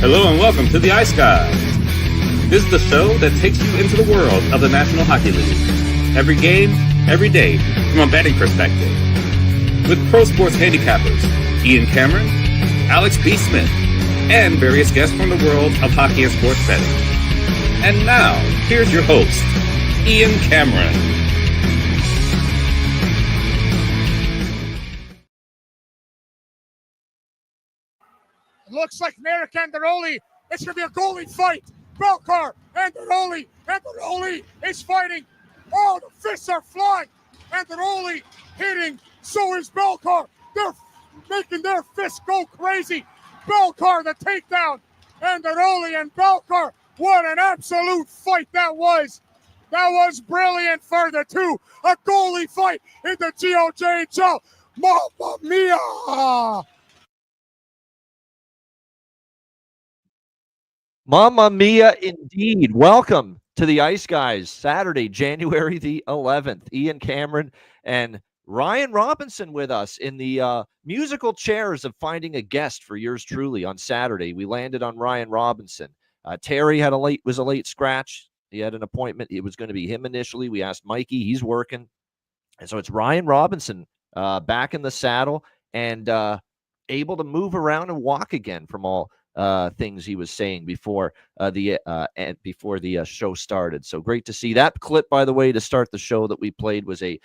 Hello and welcome to the Ice Guys. This is the show that takes you into the world of the National Hockey League. Every game, every day, from a betting perspective. With pro sports handicappers, Ian Cameron, Alex B. Smith, and various guests from the world of hockey and sports betting. And now, here's your host, Ian Cameron. Looks like Merrick and Goalie. It's going to be a goalie fight. Belkar and Goalie is fighting. Oh, the fists are flying. And Goalie hitting. So is Belkar. They're making their fists go crazy. Belkar the takedown. And Goalie and Belkar. What an absolute fight that was. That was brilliant for the two. A goalie fight in the GOJHL. Mamma mia! Mamma mia, indeed. Welcome to the Ice Guys, Saturday, January the 11th. Ian Cameron and Ryan Robinson with us in the musical chairs of finding a guest for yours truly on Saturday. We landed on Ryan Robinson. Terry was a late scratch. He had an appointment. It was going to be him initially. We asked Mikey. He's working. And so it's Ryan Robinson back in the saddle and able to move around and walk again from all things he was saying before the show started. So great to see that clip, by the way, to start the show that we played was a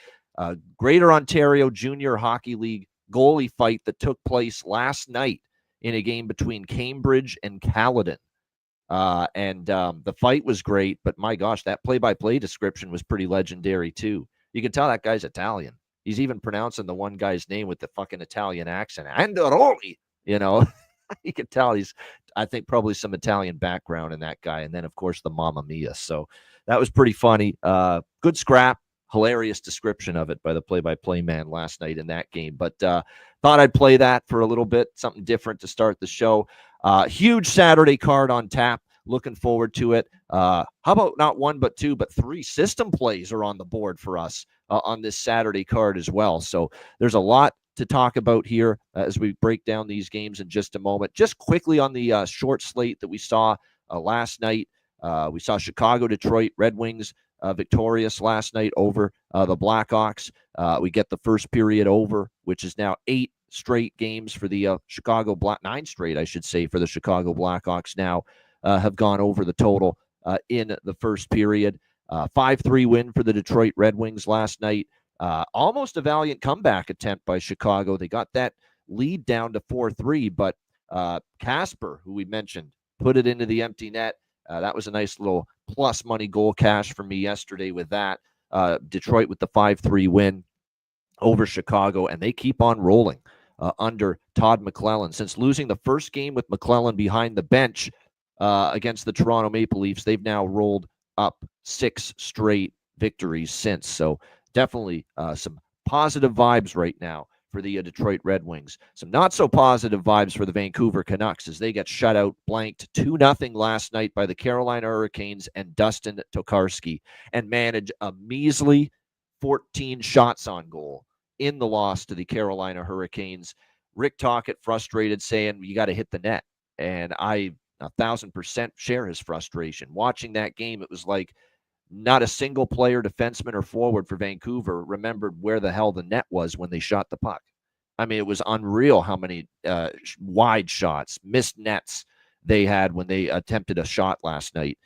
Greater Ontario Junior Hockey League goalie fight that took place last night in a game between Cambridge and Caledon. The fight was great, but my gosh, that play-by-play description was pretty legendary too. You can tell that guy's Italian. He's even pronouncing the one guy's name with the fucking Italian accent. Anderoli, you know. You can tell he's, I think, probably some Italian background in that guy. And then, of course, the Mamma Mia. So that was pretty funny. Good scrap. Hilarious description of it by the play-by-play man last night in that game. But thought I'd play that for a little bit. Something different to start the show. Huge Saturday card on tap. Looking forward to it. How about not one, but two, but three system plays are on the board for us on this Saturday card as well. So there's a lot to talk about here as we break down these games in just a moment. Just quickly on the short slate that we saw last night. We saw Chicago, Detroit, Red Wings victorious last night over the Blackhawks. We get the first period over, which is now 8 straight games for the 9 straight, I should say, for the Chicago Blackhawks now have gone over the total in the first period. 5-3 win for the Detroit Red Wings last night. Almost a valiant comeback attempt by Chicago. They got that lead down to 4-3, but Casper, who we mentioned, put it into the empty net. That was a nice little plus money goal cash for me yesterday with that. Detroit with the 5-3 win over Chicago, and they keep on rolling under Todd McClellan. Since losing the first game with McClellan behind the bench against the Toronto Maple Leafs, they've now rolled up 6 straight victories since. So definitely some positive vibes right now for the Detroit Red Wings. Some not so positive vibes for the Vancouver Canucks as they get shut out, blanked 2-0 last night by the Carolina Hurricanes and Dustin Tokarski, and manage a measly 14 shots on goal in the loss to the Carolina Hurricanes. Rick Tocchet frustrated, saying you got to hit the net, and I 1,000% share his frustration. Watching that game, it was like not a single player, defenseman, or forward for Vancouver remembered where the hell the net was when they shot the puck. I mean, it was unreal how many wide shots, missed nets they had when they attempted a shot last night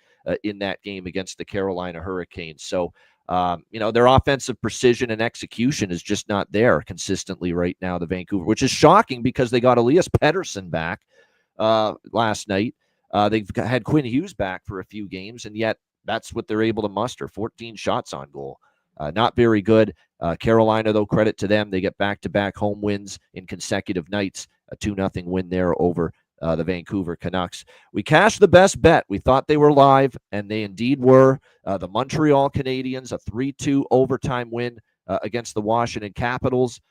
in that game against the Carolina Hurricanes. So, their offensive precision and execution is just not there consistently right now, the Vancouver, which is shocking because they got Elias Pettersson back last night. They've had Quinn Hughes back for a few games, and yet that's what they're able to muster, 14 shots on goal. Not very good. Carolina, though, credit to them. They get back-to-back home wins in consecutive nights. A 2-0 win there over the Vancouver Canucks. We cashed the best bet. We thought they were live, and they indeed were. The Montreal Canadiens, a 3-2 overtime win against the Washington Capitals.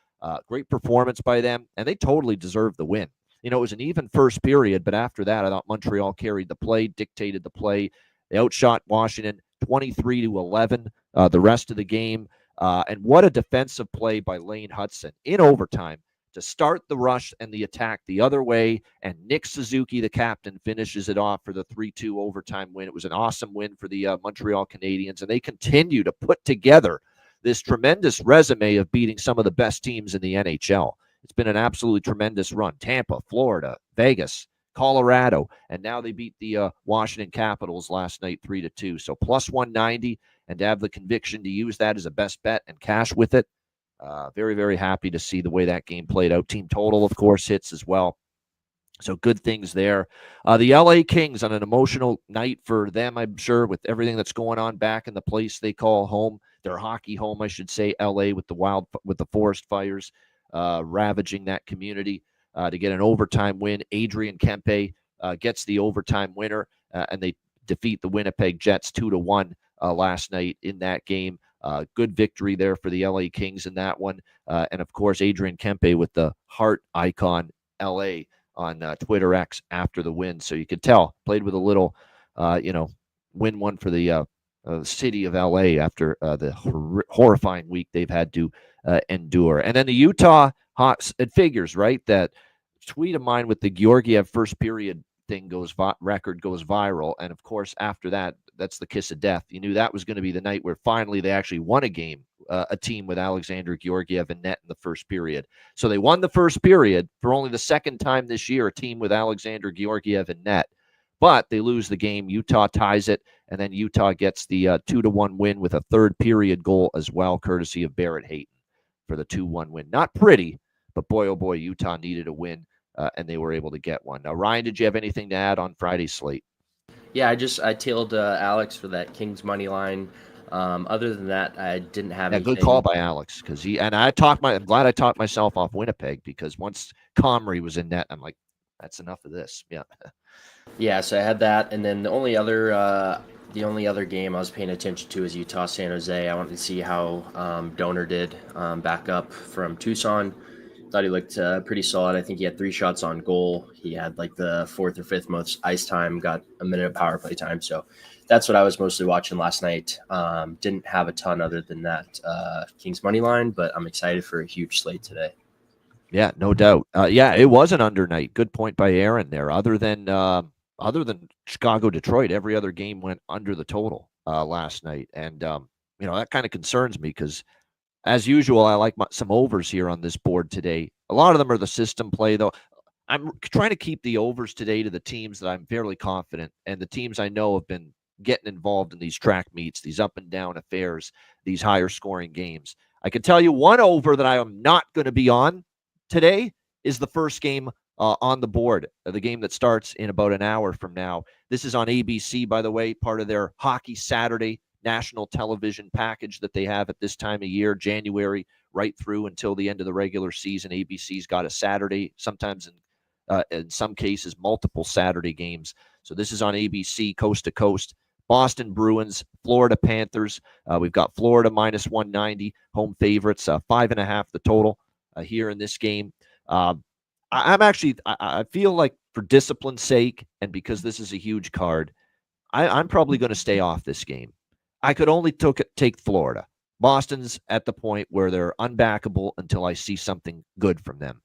Great performance by them, and they totally deserved the win. It was an even first period, but after that, I thought Montreal carried the play, dictated the play. They outshot Washington 23-11 the rest of the game. And what a defensive play by Lane Hudson in overtime to start the rush and the attack the other way. And Nick Suzuki, the captain, finishes it off for the 3-2 overtime win. It was an awesome win for the Montreal Canadiens, and they continue to put together this tremendous resume of beating some of the best teams in the NHL. It's been an absolutely tremendous run. Tampa, Florida, Vegas, Colorado, and now they beat the Washington Capitals last night 3-2. So plus 190, and to have the conviction to use that as a best bet and cash with it. Very, very happy to see the way that game played out. Team total, of course, hits as well. So good things there. The LA Kings on an emotional night for them, I'm sure, with everything that's going on back in the place they call home, their hockey home, I should say, LA, with the forest fires ravaging that community. To get an overtime win, Adrian Kempe gets the overtime winner, and they defeat the Winnipeg Jets 2-1 last night in that game. Good victory there for the LA Kings in that one. And, of course, Adrian Kempe with the heart icon LA on Twitter X after the win. So you could tell, played with a little, win one for the city of LA after the horrifying week they've had to endure. And then the Utah Hawks, it figures, right, that tweet of mine with the Georgiev first period thing record goes viral. And, of course, after that, that's the kiss of death. You knew that was going to be the night where finally they actually won a game, a team with Alexander Georgiev in net in the first period. So they won the first period for only the second time this year, a team with Alexander Georgiev in net. But they lose the game. Utah ties it, and then Utah gets the 2-1 win with a third period goal as well, courtesy of Barrett Hayton for the 2-1 win. Not pretty, but boy, oh boy, Utah needed a win, and they were able to get one. Now, Ryan, did you have anything to add on Friday's slate? Yeah, I tailed Alex for that Kings money line. Other than that, I didn't have anything. Good call by Alex, because I'm glad I talked myself off Winnipeg, because once Comrie was in net, I'm like, that's enough of this. Yeah. Yeah, so I had that, and then the only other game I was paying attention to is Utah San Jose. I wanted to see how Donor did back up from Tucson. Thought he looked pretty solid. I think he had 3 shots on goal. He had like the 4th or 5th most ice time, got a minute of power play time. So that's what I was mostly watching last night. Didn't have a ton other than that Kings money line, but I'm excited for a huge slate today. Yeah, no doubt. It was an under night. Good point by Aaron there. Other than Chicago, Detroit, every other game went under the total last night. And, that kind of concerns me, because as usual, I like some overs here on this board today. A lot of them are the system play, though. I'm trying to keep the overs today to the teams that I'm fairly confident, and the teams I know have been getting involved in these track meets, these up and down affairs, these higher scoring games. I can tell you one over that I am not going to be on today is the first game on the board, the game that starts in about an hour from now. This is on ABC, by the way, part of their Hockey Saturday national television package that they have at this time of year, January right through until the end of the regular season. ABC's got a Saturday, sometimes in some cases multiple Saturday games. So this is on ABC, coast to coast. Boston Bruins, Florida Panthers. We've got Florida minus 190, home favorites, 5.5 the total here in this game. I feel like, for discipline's sake, and because this is a huge card, I'm probably going to stay off this game. I could only take Florida. Boston's at the point where they're unbackable until I see something good from them.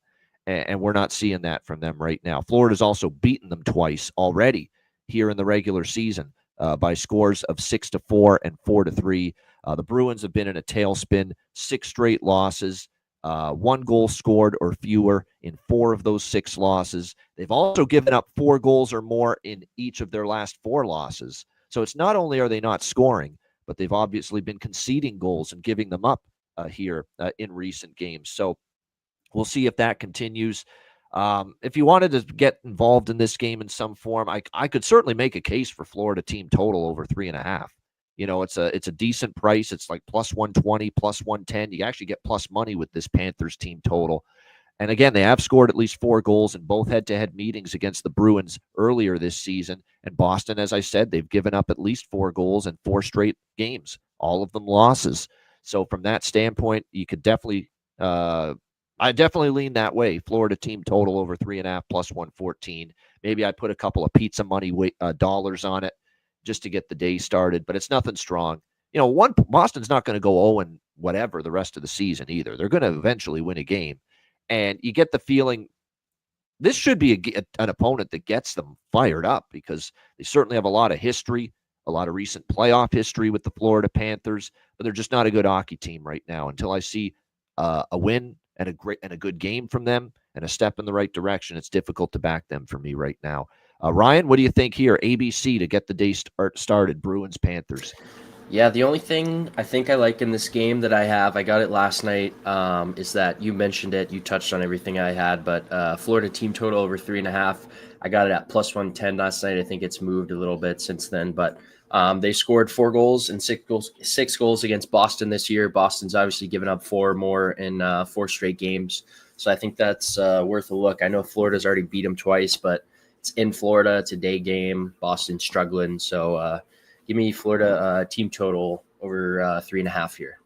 And we're not seeing that from them right now. Florida's also beaten them twice already here in the regular season by scores of 6-4 and 4-3. The Bruins have been in a tailspin, 6 straight losses, 1 goal scored or fewer in 4 of those 6 losses. They've also given up 4 goals or more in each of their last 4 losses. So it's not only are they not scoring, but they've obviously been conceding goals and giving them up here in recent games. So we'll see if that continues. If you wanted to get involved in this game in some form, I could certainly make a case for Florida team total over 3.5. It's a decent price. It's like plus 120, plus 110. You actually get plus money with this Panthers team total. And again, they have scored at least 4 goals in both head-to-head meetings against the Bruins earlier this season. And Boston, as I said, they've given up at least 4 goals in 4 straight games, all of them losses. So from that standpoint, you could definitely, I definitely lean that way. Florida team total over 3.5 plus 114. Maybe I put a couple of pizza money dollars on it just to get the day started, but it's nothing strong. Boston's not going to go 0 and whatever the rest of the season either. They're going to eventually win a game. And you get the feeling this should be an opponent that gets them fired up because they certainly have a lot of history, a lot of recent playoff history with the Florida Panthers, but they're just not a good hockey team right now. Until I see a win and a good game from them and a step in the right direction, it's difficult to back them for me right now. Ryan, what do you think here? ABC to get the day started, Bruins, Panthers. Yeah, the only thing I think I like in this game that I got it last night, is that you mentioned it. You touched on everything I had, but Florida team total over 3.5. I got it at plus 110 last night. I think it's moved a little bit since then, but they scored 4 goals and 6 goals against Boston this year. Boston's obviously given up 4 more in 4 straight games, so I think that's worth a look. I know Florida's already beat them twice, but it's in Florida. It's a day game. Boston's struggling, so give me Florida team total over 3.5 here.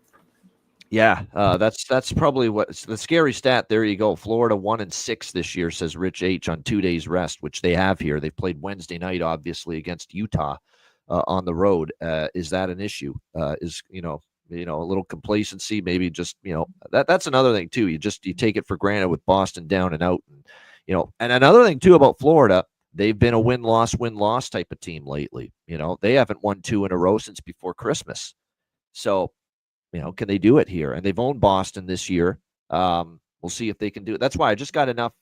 Yeah, that's probably what's the scary stat. There you go. Florida 1-6 this year, says Rich H, on 2 days rest, which they have here. They played Wednesday night, obviously, against Utah on the road. Is that an issue? Is a little complacency? Maybe just that's another thing too. You take it for granted with Boston down and out, and another thing too about Florida. They've been a win-loss type of team lately. They haven't won 2 in a row since before Christmas. So, can they do it here? And they've owned Boston this year. We'll see if they can do it. That's why I just got enough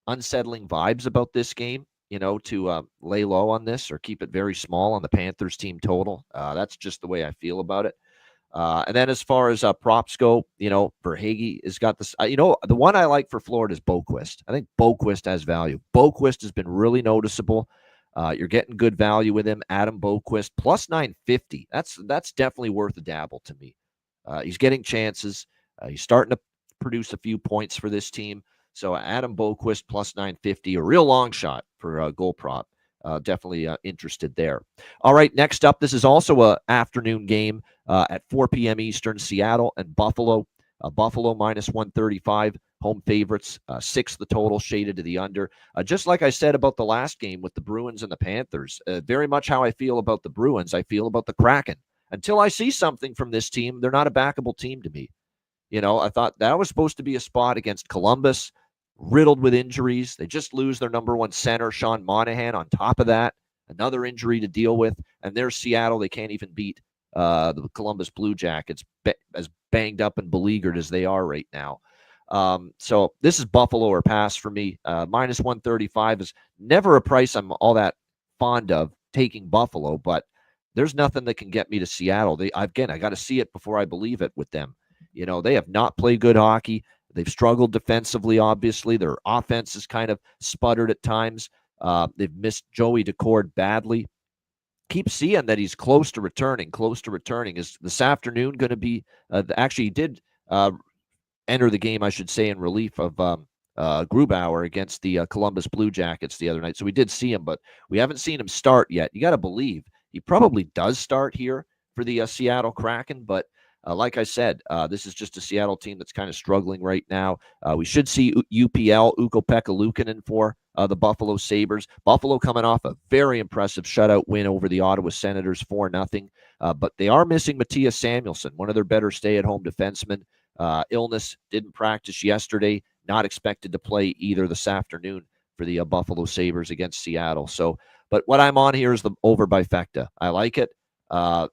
unsettling vibes about this game, to lay low on this or keep it very small on the Panthers team total. That's just the way I feel about it. And then as far as props go, Verhaeghe has got this. The one I like for Florida is Boquist. I think Boquist has value. Boquist has been really noticeable. You're getting good value with him. Adam Boquist plus 950. That's definitely worth a dabble to me. He's getting chances. He's starting to produce a few points for this team. So Adam Boquist plus 950, a real long shot for a goal prop. Definitely interested there. All right, next up, this is also an afternoon game at 4 p.m. Eastern, Seattle and Buffalo. Buffalo minus 135, home favorites, 6 the total, shaded to the under. Just like I said about the last game with the Bruins and the Panthers, very much how I feel about the Bruins, I feel about the Kraken. Until I see something from this team, they're not a backable team to me. I thought that was supposed to be a spot against Columbus, riddled with injuries. They just lose their number 1 center, Sean Monahan. On top of that, another injury to deal with. And there's Seattle. They can't even beat the Columbus Blue Jackets, as banged up and beleaguered as they are right now. So this is Buffalo or pass for me. Minus 135 is never a price I'm all that fond of, taking Buffalo, but there's nothing that can get me to Seattle. I got to see it before I believe it with them. They have not played good hockey. They've struggled defensively, obviously. Their offense has kind of sputtered at times. They've missed Joey Decord badly. Keep seeing that he's close to returning. Is this afternoon going to be actually he did enter the game, I should say, in relief of Grubauer against the Columbus Blue Jackets the other night. So we did see him, but we haven't seen him start yet. You got to believe he probably does start here for the Seattle Kraken, but like I said, this is just a Seattle team that's kind of struggling right now. We should see UPL, Ukko-Pekka Luukkonen, for the Buffalo Sabres. Buffalo coming off a very impressive shutout win over the Ottawa Senators 4-0. But they are missing Matthias Samuelsson, one of their better stay-at-home defensemen. Illness, didn't practice yesterday, not expected to play either this afternoon for the Buffalo Sabres against Seattle. So, but what I'm on here is the over by Fecta. I like it.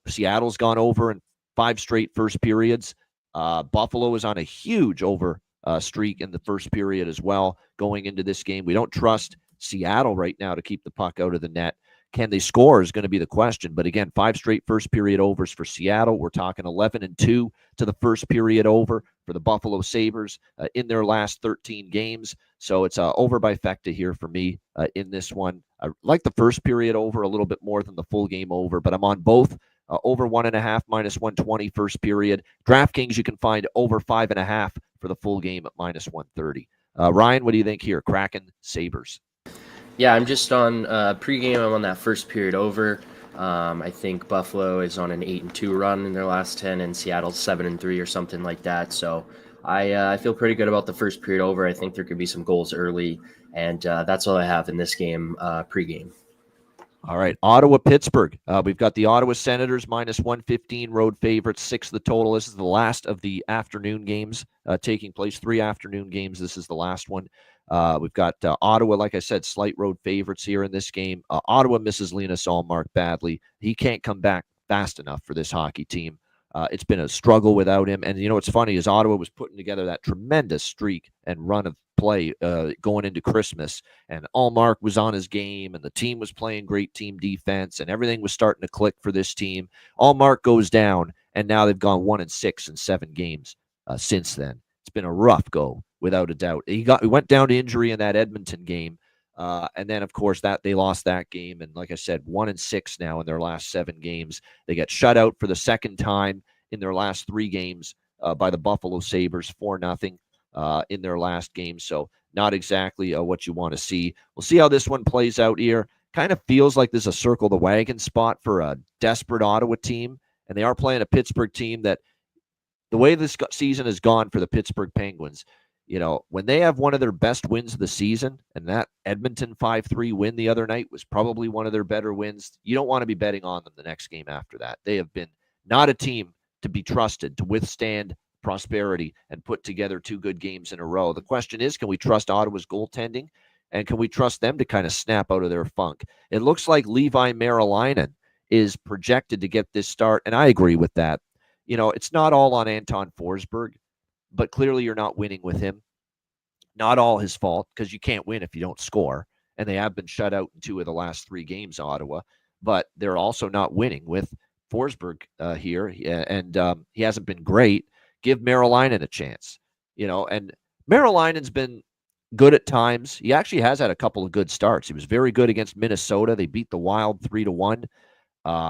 Seattle's gone over in 5 straight first periods. Buffalo is on a huge over streak in the first period as well going into this game. We don't trust Seattle right now to keep the puck out of the net. Can they score is going to be the question. But again, 5 straight first period overs for Seattle. We're talking 11-2 to the first period over for the Buffalo Sabres in their last 13 games. So it's over by Fecta here for me in this one. I like the first period over a little bit more than the full game over, but I'm on both. Over 1.5 minus 120 first period. DraftKings, you can find over 5.5 for the full game at minus 130. Ryan, what do you think here? Kraken, Sabres. Yeah, I'm just on pregame. I'm on that first period over. I think Buffalo is on an 8-2 run in their last 10, and Seattle's 7-3 or something like that. So I feel pretty good about the first period over. I think there could be some goals early, and that's all I have in this game pregame. All right, Ottawa, Pittsburgh. We've got the Ottawa Senators minus 115 road favorites, 6 the total. This is the last of the afternoon games taking place, 3 afternoon games. This is the last one. We've got Ottawa, like I said, slight road favorites here in this game. Ottawa misses Linus Ullmark badly. He can't come back fast enough for this hockey team. It's been a struggle without him. And, what's funny is Ottawa was putting together that tremendous streak and run of play going into Christmas. And Ullmark was on his game, and the team was playing great team defense, and everything was starting to click for this team. Ullmark goes down, and now they've gone 1-6 in 7 games since then. It's been a rough go, without a doubt. He went down to injury in that Edmonton game. And then, of course, that they lost that game. And like I said, 1-6 now in their last 7 games. They get shut out for the second time in their last 3 games by the Buffalo Sabres, 4-0 in their last game. So not exactly what you want to see. We'll see how this one plays out here. Kind of feels like there's a circle the wagon spot for a desperate Ottawa team. And they are playing a Pittsburgh team that the way this season has gone for the Pittsburgh Penguins, when they have one of their best wins of the season, and that Edmonton 5-3 win the other night was probably one of their better wins, you don't want to be betting on them the next game after that. They have been not a team to be trusted to withstand prosperity and put together 2 good games in a row. The question is, can we trust Ottawa's goaltending, and can we trust them to kind of snap out of their funk? It looks like Levi Merilainen is projected to get this start, and I agree with that. It's not all on Anton Forsberg, but clearly you're not winning with him. Not all his fault, because you can't win if you don't score, and they have been shut out in 2 of the last 3 games, Ottawa, but they're also not winning with Forsberg here, and he hasn't been great. Give Merilainen a chance, and Merilainen's been good at times. He actually has had a couple of good starts. He was very good against Minnesota. They beat the Wild 3-1.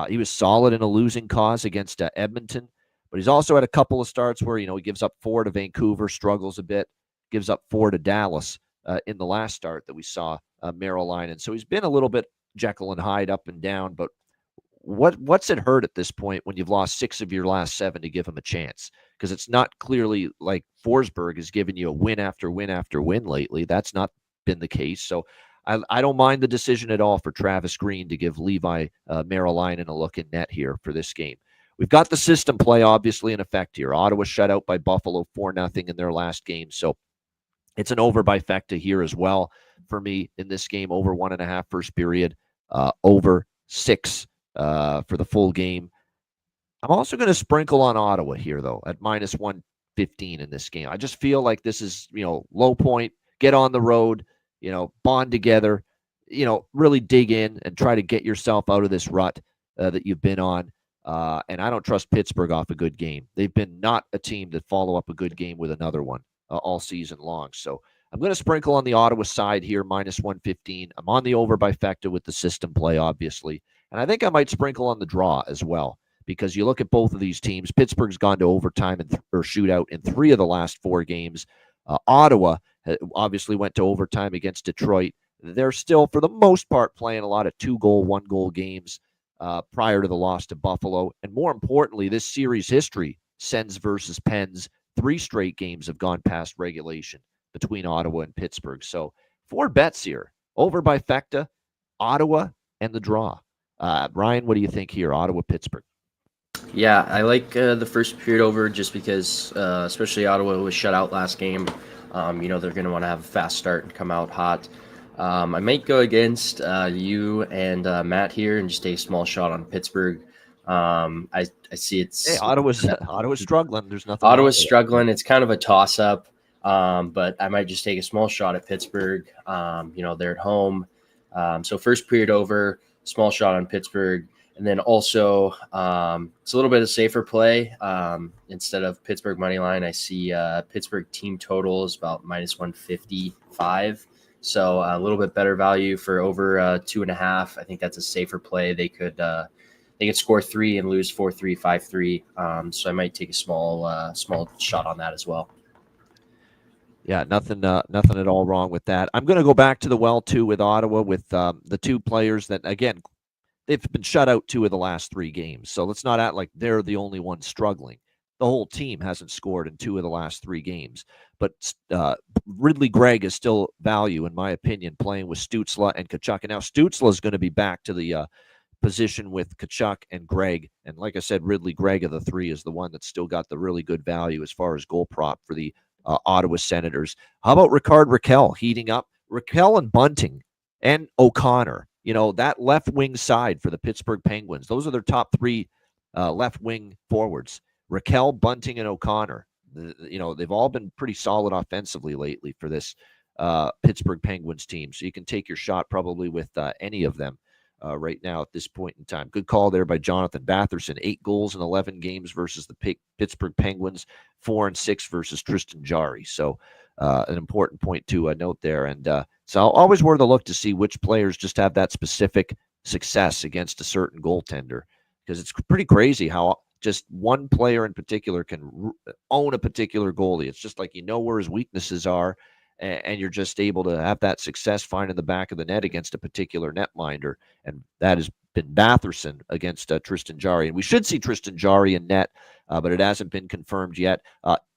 He was solid in a losing cause against Edmonton. But he's also had a couple of starts where, he gives up 4 to Vancouver, struggles a bit, gives up 4 to Dallas in the last start that we saw Merilainen. So he's been a little bit Jekyll and Hyde up and down. But what's it hurt at this point when you've lost 6 of your last 7 to give him a chance? Because it's not clearly like Forsberg has given you a win after win after win lately. That's not been the case. So I don't mind the decision at all for Travis Green to give Levi Merilainen a look in net here for this game. We've got the system play obviously in effect here. Ottawa shut out by Buffalo 4-0 in their last game. So it's an over by Fecta here as well for me in this game. Over 1.5 first period, over 6 for the full game. I'm also going to sprinkle on Ottawa here, though, at minus 115 in this game. I just feel like this is, low point. Get on the road, bond together, really dig in and try to get yourself out of this rut that you've been on. And I don't trust Pittsburgh off a good game. They've been not a team that follow up a good game with another one all season long. So I'm going to sprinkle on the Ottawa side here, minus 115. I'm on the over by Fecta with the system play, obviously. And I think I might sprinkle on the draw as well, because you look at both of these teams. Pittsburgh's gone to overtime or shootout in 3 of the last 4 games. Ottawa obviously went to overtime against Detroit. They're still, for the most part, playing a lot of 2-goal, 1-goal games prior to the loss to Buffalo. And more importantly, this series history, Sens versus Pens, 3 straight games have gone past regulation between Ottawa and Pittsburgh. So 4 bets here. Over by Fecta, Ottawa, and the draw. Ryan, what do you think here? Ottawa, Pittsburgh. Yeah, I like the first period over just because, especially Ottawa was shut out last game. They're going to want to have a fast start and come out hot. I might go against you and Matt here and just take a small shot on Pittsburgh. I see it's... Hey, Ottawa's struggling. There's nothing. Ottawa's struggling. It's kind of a toss-up, but I might just take a small shot at Pittsburgh. They're at home. So first period over, small shot on Pittsburgh. And then also, it's a little bit of safer play. Instead of Pittsburgh money line, I see Pittsburgh team total is about minus 155. So a little bit better value for over 2.5. I think that's a safer play. They could score 3 and lose 4-3, 5-3. So I might take a small shot on that as well. Yeah, nothing at all wrong with that. I'm going to go back to the well too with Ottawa with the 2 players that, again, they've been shut out 2 of the last 3 games. So let's not act like they're the only ones struggling. the whole team hasn't scored in 2 of the last 3 games. But Ridley Gregg is still value, in my opinion, playing with Stützle and Tkachuk. And now Stützle is going to be back to the position with Tkachuk and Gregg. And like I said, Ridley Gregg of the 3 is the one that's still got the really good value as far as goal prop for the Ottawa Senators. How about Rickard Rakell heating up? Rakell and Bunting and O'Connor, that left wing side for the Pittsburgh Penguins. Those are their top 3 left wing forwards. Rakell, Bunting, and O'Connor. They've all been pretty solid offensively lately for this Pittsburgh Penguins team. So you can take your shot probably with any of them right now at this point in time. Good call there by Jonathan Batherson. 8 goals in 11 games versus the Pittsburgh Penguins. 4 and 6 versus Tristan Jarry. So an important point to note there. And so always worth a look to see which players just have that specific success against a certain goaltender, because it's pretty crazy how just one player in particular can own a particular goalie. It's just like where his weaknesses are, and you're just able to have that success finding the back of the net against a particular netminder. And that has been Batherson against Tristan Jarry. And we should see Tristan Jarry in net, but it hasn't been confirmed yet.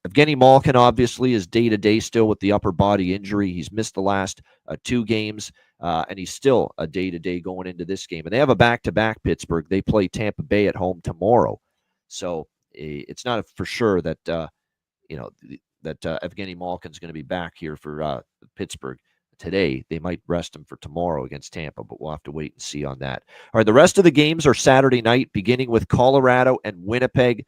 Evgeny Malkin obviously is day-to-day still with the upper body injury. He's missed the last 2 games, and he's still a day-to-day going into this game. And they have a back-to-back, Pittsburgh. They play Tampa Bay at home tomorrow. So it's not for sure that, that Evgeny Malkin's going to be back here for Pittsburgh today. They might rest him for tomorrow against Tampa, but we'll have to wait and see on that. All right, the rest of the games are Saturday night, beginning with Colorado and Winnipeg.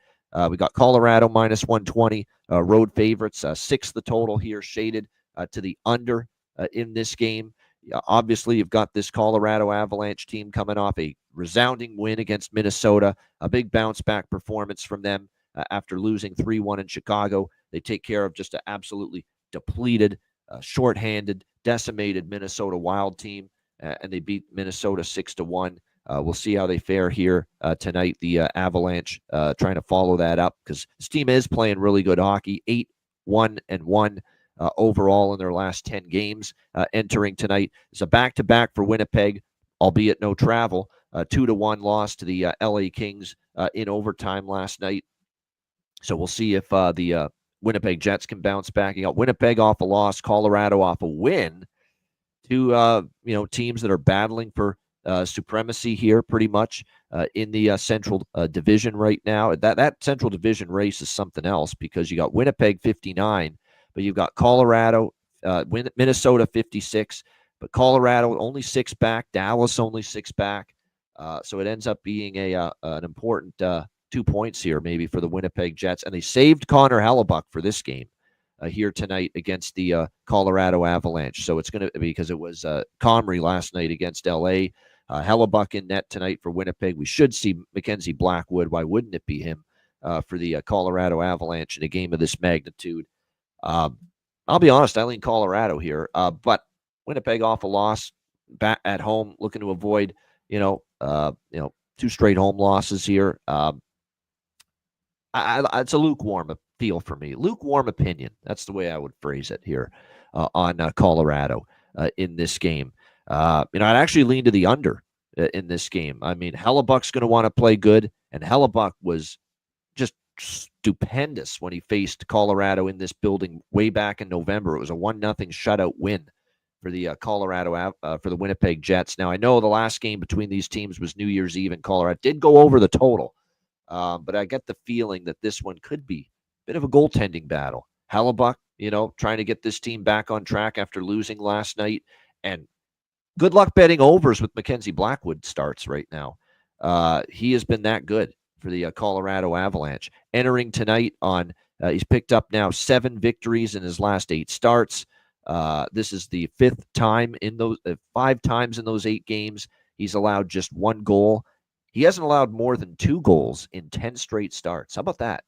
We got Colorado minus 120, road favorites, 6 the total here, shaded to the under in this game. Obviously, you've got this Colorado Avalanche team coming off a resounding win against Minnesota, a big bounce-back performance from them after losing 3-1 in Chicago. They take care of just an absolutely depleted, shorthanded, decimated Minnesota Wild team, and they beat Minnesota 6-1. We'll see how they fare here tonight. The Avalanche trying to follow that up, because this team is playing really good hockey. 8-1-1 overall in their last 10 games. Entering tonight is a back-to-back for Winnipeg, albeit no travel. 2-1 loss to the LA Kings in overtime last night. So we'll see if the Winnipeg Jets can bounce back. You got Winnipeg off a loss, Colorado off a win. 2 teams that are battling for supremacy here pretty much in the Central Division right now. That Central Division race is something else, because you got Winnipeg 59, but you've got Colorado, Minnesota 56, but Colorado only 6 back, Dallas only 6 back. So it ends up being an important 2 points here maybe for the Winnipeg Jets. And they saved Connor Hellebuck for this game here tonight against the Colorado Avalanche. So it's going to be, because it was Comrie last night against LA. Hellebuck in net tonight for Winnipeg. We should see Mackenzie Blackwood. Why wouldn't it be him for the Colorado Avalanche in a game of this magnitude? I'll be honest, I lean Colorado here, but Winnipeg off a loss back at home, looking to avoid 2 straight home losses here. It's a lukewarm feel for me. Lukewarm opinion. That's the way I would phrase it here on Colorado in this game. I'd actually lean to the under in this game. I mean, Hellebuck's going to want to play good, and Hellebuck was just stupendous when he faced Colorado in this building way back in November. It was a 1-0 shutout win for the for the Winnipeg Jets. Now, I know the last game between these teams was New Year's Eve, and Colorado did go over the total, but I get the feeling that this one could be a bit of a goaltending battle. Hellebuck, trying to get this team back on track after losing last night, and good luck betting overs with Mackenzie Blackwood starts right now. He has been that good for the Colorado Avalanche. Entering tonight on, he's picked up now 7 victories in his last 8 starts. This is the 5th time in those 5 times in those 8 games. He's allowed just 1 goal. He hasn't allowed more than 2 goals in 10 straight starts. How about that?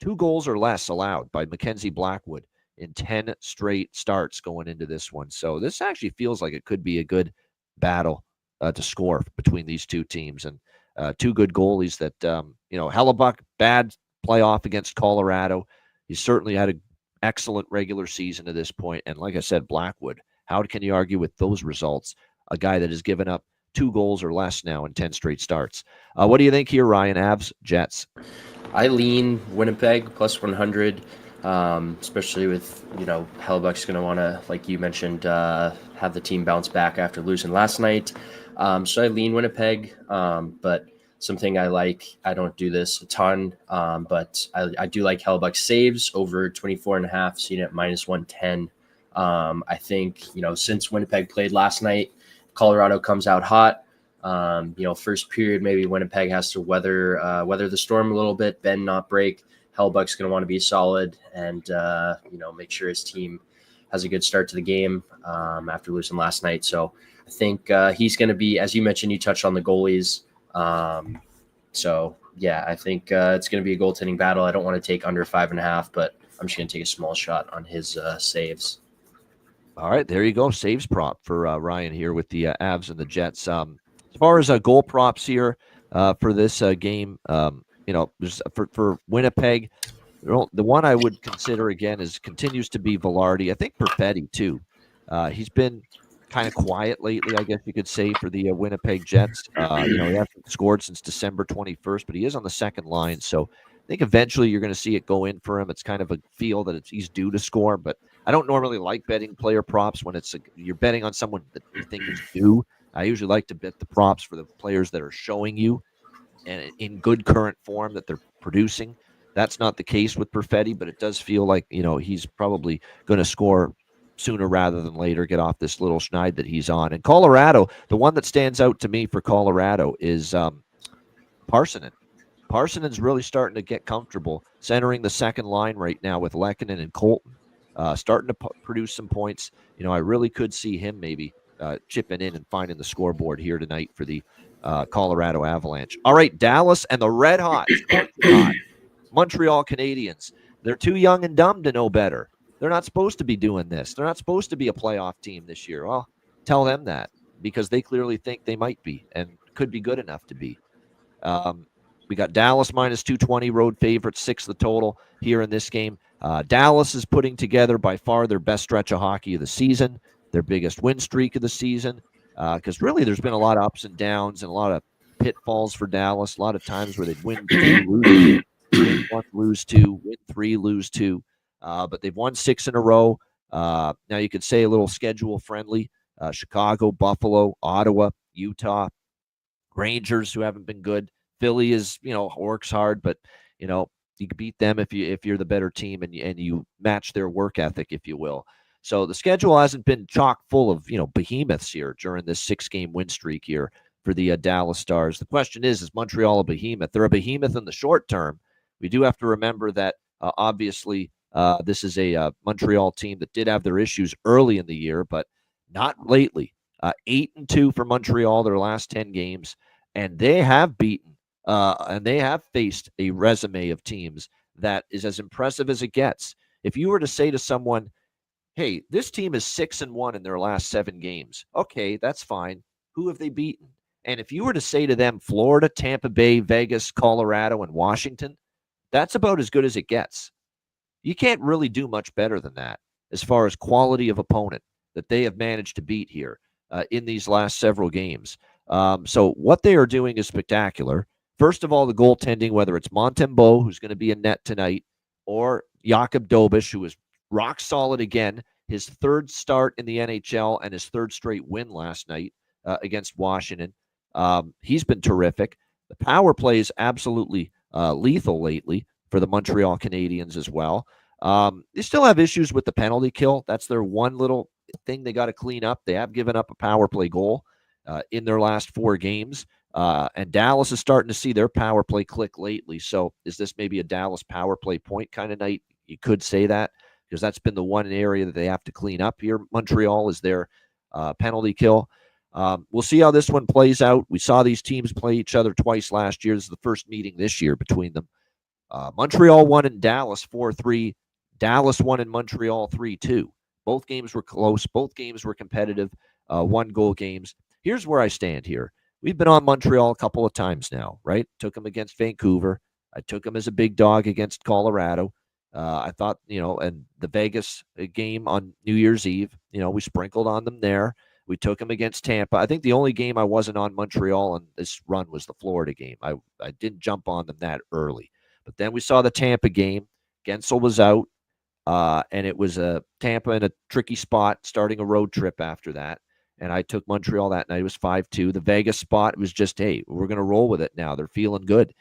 2 goals or less allowed by Mackenzie Blackwood in 10 straight starts going into this one. So this actually feels like it could be a good battle to score between these 2 teams, and 2 good goalies that, Hellebuck, bad playoff against Colorado. He's certainly had an excellent regular season to this point. And like I said, Blackwood, how can you argue with those results? A guy that has given up 2 goals or less now in 10 straight starts. What do you think here, Ryan? Avs, Jets? I lean Winnipeg plus 100, especially with, Hellebuyck's going to want to, like you mentioned, have the team bounce back after losing last night. So I lean Winnipeg, but something I like, I don't do this a ton, but I do like Hellebuyck saves over 24.5, seen at minus 110. I think, since Winnipeg played last night, Colorado comes out hot. First period, maybe Winnipeg has to weather the storm a little bit, bend, not break. Hellebuyck's going to want to be solid and, make sure his team has a good start to the game after losing last night. So I think he's going to be, as you mentioned, you touched on the goalies. I think it's going to be a goaltending battle. I don't want to take under 5.5, but I'm just going to take a small shot on his saves. All right, there you go. Saves prop for Ryan here with the Avs and the Jets. As far as goal props here for this game, there's for Winnipeg, the one I would consider again continues to be Velarde. I think Perfetti too. He's been kind of quiet lately, I guess you could say, for the Winnipeg Jets. He hasn't scored since December 21st, but he is on the second line. So I think eventually you're going to see it go in for him. It's kind of a feel that he's due to score, but I don't normally like betting player props when you're betting on someone that you think is due. I usually like to bet the props for the players that are showing you and in good current form that they're producing. That's not the case with Perfetti, but it does feel like, he's probably going to score sooner rather than later, get off this little schneid that he's on. And Colorado, the one that stands out to me for Colorado is Parssinen. Parsonen's really starting to get comfortable centering the second line right now with Lehkonen and Colton, starting to produce some points. I really could see him maybe chipping in and finding the scoreboard here tonight for the Colorado Avalanche. All right, Dallas and the Red Hot Montreal Canadiens. They're too young and dumb to know better. They're not supposed to be doing this. They're not supposed to be a playoff team this year. Well, tell them that, because they clearly think they might be and could be good enough to be. We got Dallas minus 220, road favorites, 6 the total here in this game. Dallas is putting together by far their best stretch of hockey of the season, their biggest win streak of the season, because really there's been a lot of ups and downs and a lot of pitfalls for Dallas, a lot of times where they'd win 2, lose 2, win 1, lose 2, win 3, lose 2. But they've won 6 in a row. Now you could say a little schedule friendly. Chicago, Buffalo, Ottawa, Utah, Rangers, who haven't been good. Philly is, works hard, but, you can beat them if you're the better team and you match their work ethic, if you will. So the schedule hasn't been chock full of, behemoths here during this 6-game win streak here for the Dallas Stars. The question is Montreal a behemoth? They're a behemoth in the short term. We do have to remember that, obviously, this is a Montreal team that did have their issues early in the year, but not lately. 8-2 for Montreal, their last 10 games, and they have beaten and they have faced a resume of teams that is as impressive as it gets. If you were to say to someone, hey, this team is 6-1 in their last 7 games, okay, that's fine. Who have they beaten? And if you were to say to them, Florida, Tampa Bay, Vegas, Colorado, and Washington, that's about as good as it gets. You can't really do much better than that as far as quality of opponent that they have managed to beat here in these last several games. So what they are doing is spectacular. First of all, the goaltending, whether it's Montembeault, who's going to be in net tonight, or Jakub Dobeš, who is rock solid again, his 3rd start in the NHL and his 3rd straight win last night against Washington. He's been terrific. The power play is absolutely lethal lately for the Montreal Canadiens as well. They still have issues with the penalty kill. That's their one little thing they got to clean up. They have given up a power play goal in their last 4 games. And Dallas is starting to see their power play click lately. So is this maybe a Dallas power play point kind of night? You could say that, because that's been the one area that they have to clean up here. Montreal is their penalty kill. We'll see how this one plays out. We saw these teams play each other twice last year. This is the first meeting this year between them. Montreal won in Dallas 4-3. Dallas won in Montreal 3-2. Both games were close. Both games were competitive, 1-goal games. Here's where I stand here. We've been on Montreal a couple of times now, right? Took them against Vancouver. I took them as a big dog against Colorado. I thought, and the Vegas game on New Year's Eve, we sprinkled on them there. We took them against Tampa. I think the only game I wasn't on Montreal on this run was the Florida game. I didn't jump on them that early. But then we saw the Tampa game. Gensel was out, and it was Tampa in a tricky spot, starting a road trip after that. And I took Montreal that night. It was 5-2. The Vegas spot was just, hey, we're going to roll with it now. They're feeling good,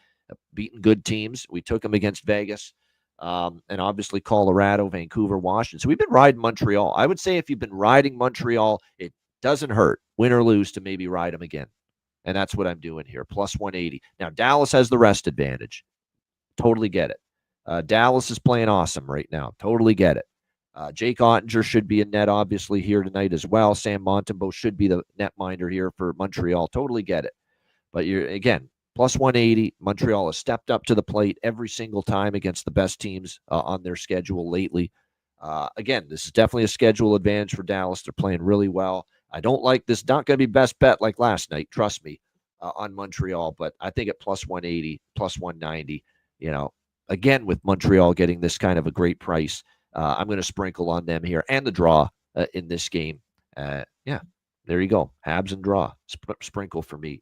beating good teams. We took them against Vegas, and obviously Colorado, Vancouver, Washington. So we've been riding Montreal. I would say if you've been riding Montreal, it doesn't hurt, win or lose, to maybe ride them again. And that's what I'm doing here, plus 180. Now, Dallas has the rest advantage. Totally get it. Dallas is playing awesome right now. Totally get it. Jake Ottinger should be in net, obviously, here tonight as well. Sam Montembeault should be the netminder here for Montreal. Totally get it. But you're, again, plus 180. Montreal has stepped up to the plate every single time against the best teams on their schedule lately. Again, this is definitely a schedule advantage for Dallas. They're playing really well. I don't like this. Not going to be best bet like last night. Trust me, on Montreal. But I think at plus 180, plus 190, again, with Montreal getting this kind of a great price, I'm going to sprinkle on them here and the draw in this game. There you go. Habs and draw. Sprinkle for me.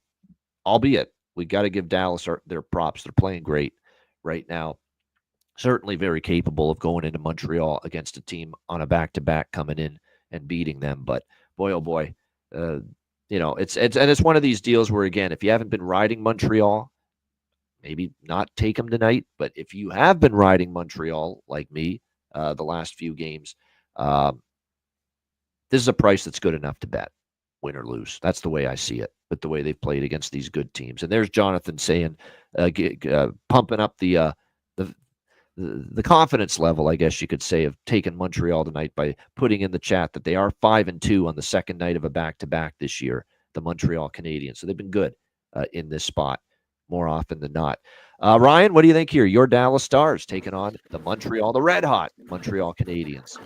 Albeit, we got to give Dallas their props. They're playing great right now. Certainly very capable of going into Montreal against a team on a back-to-back coming in and beating them. But boy, oh boy, it's one of these deals where, again, if you haven't been riding Montreal, maybe not take them tonight. But if you have been riding Montreal like me the last few games, this is a price that's good enough to bet, win or lose. That's the way I see it, with the way they've played against these good teams. And there's Jonathan saying, pumping up the confidence level, I guess you could say, of taking Montreal tonight by putting in the chat that they are 5-2 on the second night of a back-to-back this year, the Montreal Canadiens. So they've been good in this spot more often than not. Ryan, what do you think here? Your Dallas Stars taking on the red-hot Montreal Canadiens.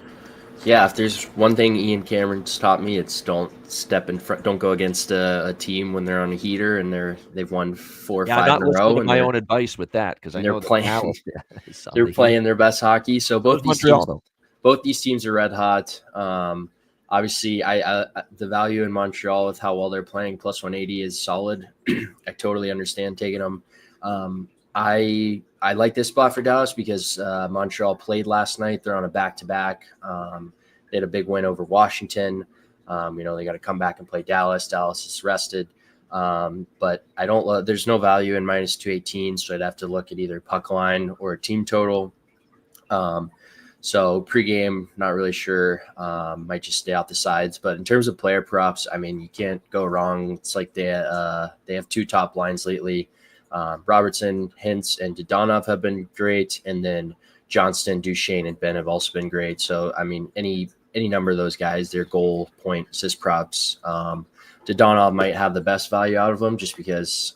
Yeah, if there's one thing Ian Cameron's taught me, it's don't step in front. Don't go against a team when they're on a heater and they've won 4 or 5 in a row. And my own advice with that, because I know they're playing. They're playing their best hockey. So both these teams are red hot. Obviously, I the value in Montreal with how well they're playing, plus 180 is solid. I totally understand taking them. I like this spot for Dallas because Montreal played last night. They're on a back-to-back. They had a big win over Washington. They got to come back and play Dallas. Dallas is rested. But I don't. There's no value in minus 218, so I'd have to look at either puck line or a team total. So pregame, not really sure. Might just stay out the sides. But in terms of player props, I mean, you can't go wrong. It's like they have 2 top lines lately. Robertson, Hintz, and Dodonov have been great, and then Johnston, Duchesne, and Ben have also been great. So, I mean, any number of those guys, their goal, point, assist props. Dodonov might have the best value out of them just because,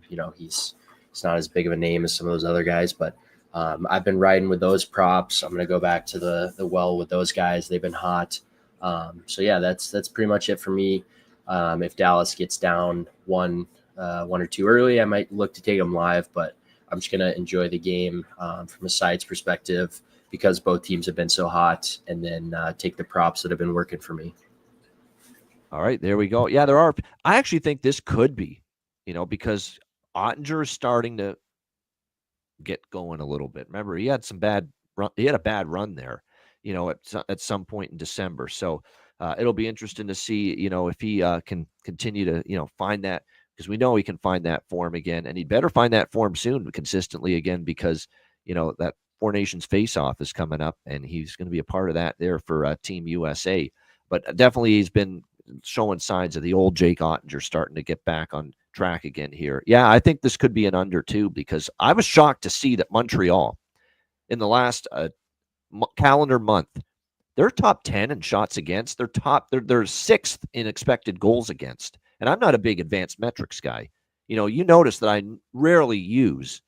he's not as big of a name as some of those other guys. But I've been riding with those props. I'm going to go back to the well with those guys. They've been hot. So, yeah, that's pretty much it for me. If Dallas gets down 1 or 2 early, I might look to take them live, but I'm just going to enjoy the game from a sides perspective because both teams have been so hot, and then take the props that have been working for me. All right, there we go. Yeah, there are. I actually think this could be, because Ottinger is starting to get going a little bit. Remember, he had a bad run there, at some point in December. So it'll be interesting to see, if he can continue to, find that. Because we know he can find that form again, and he'd better find that form soon consistently again because, that Four Nations face-off is coming up, and he's going to be a part of that there for Team USA. But definitely he's been showing signs of the old Jake Ottinger starting to get back on track again here. Yeah, I think this could be an under too because I was shocked to see that Montreal in the last calendar month, they're top 10 in shots against. They're 6th in expected goals against. And I'm not a big advanced metrics guy. You notice that I rarely use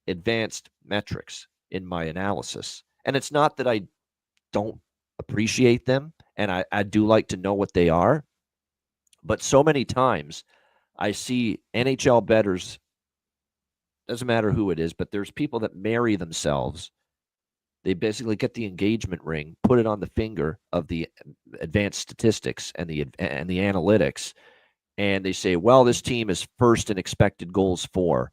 advanced metrics in my analysis. And it's not that I don't appreciate them, and I do like to know what they are. But so many times I see NHL bettors, doesn't matter who it is, but there's people that marry themselves. They basically get the engagement ring, put it on the finger of the advanced statistics and the analytics, and they say, well, this team is first in expected goals for.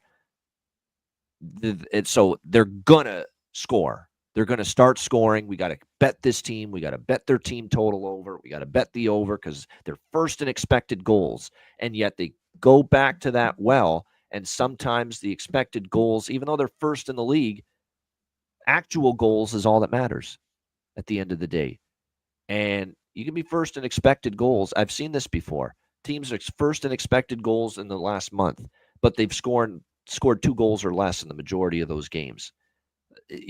So they're gonna score. They're going to start scoring. We got to bet this team. We got to bet their team total over. We got to bet the over because they're first in expected goals. And yet they go back to that well. And sometimes the expected goals, even though they're first in the league, actual goals is all that matters at the end of the day. And you can be first in expected goals. I've seen this before. Teams are first in expected goals in the last month, but they've scored 2 goals or less in the majority of those games.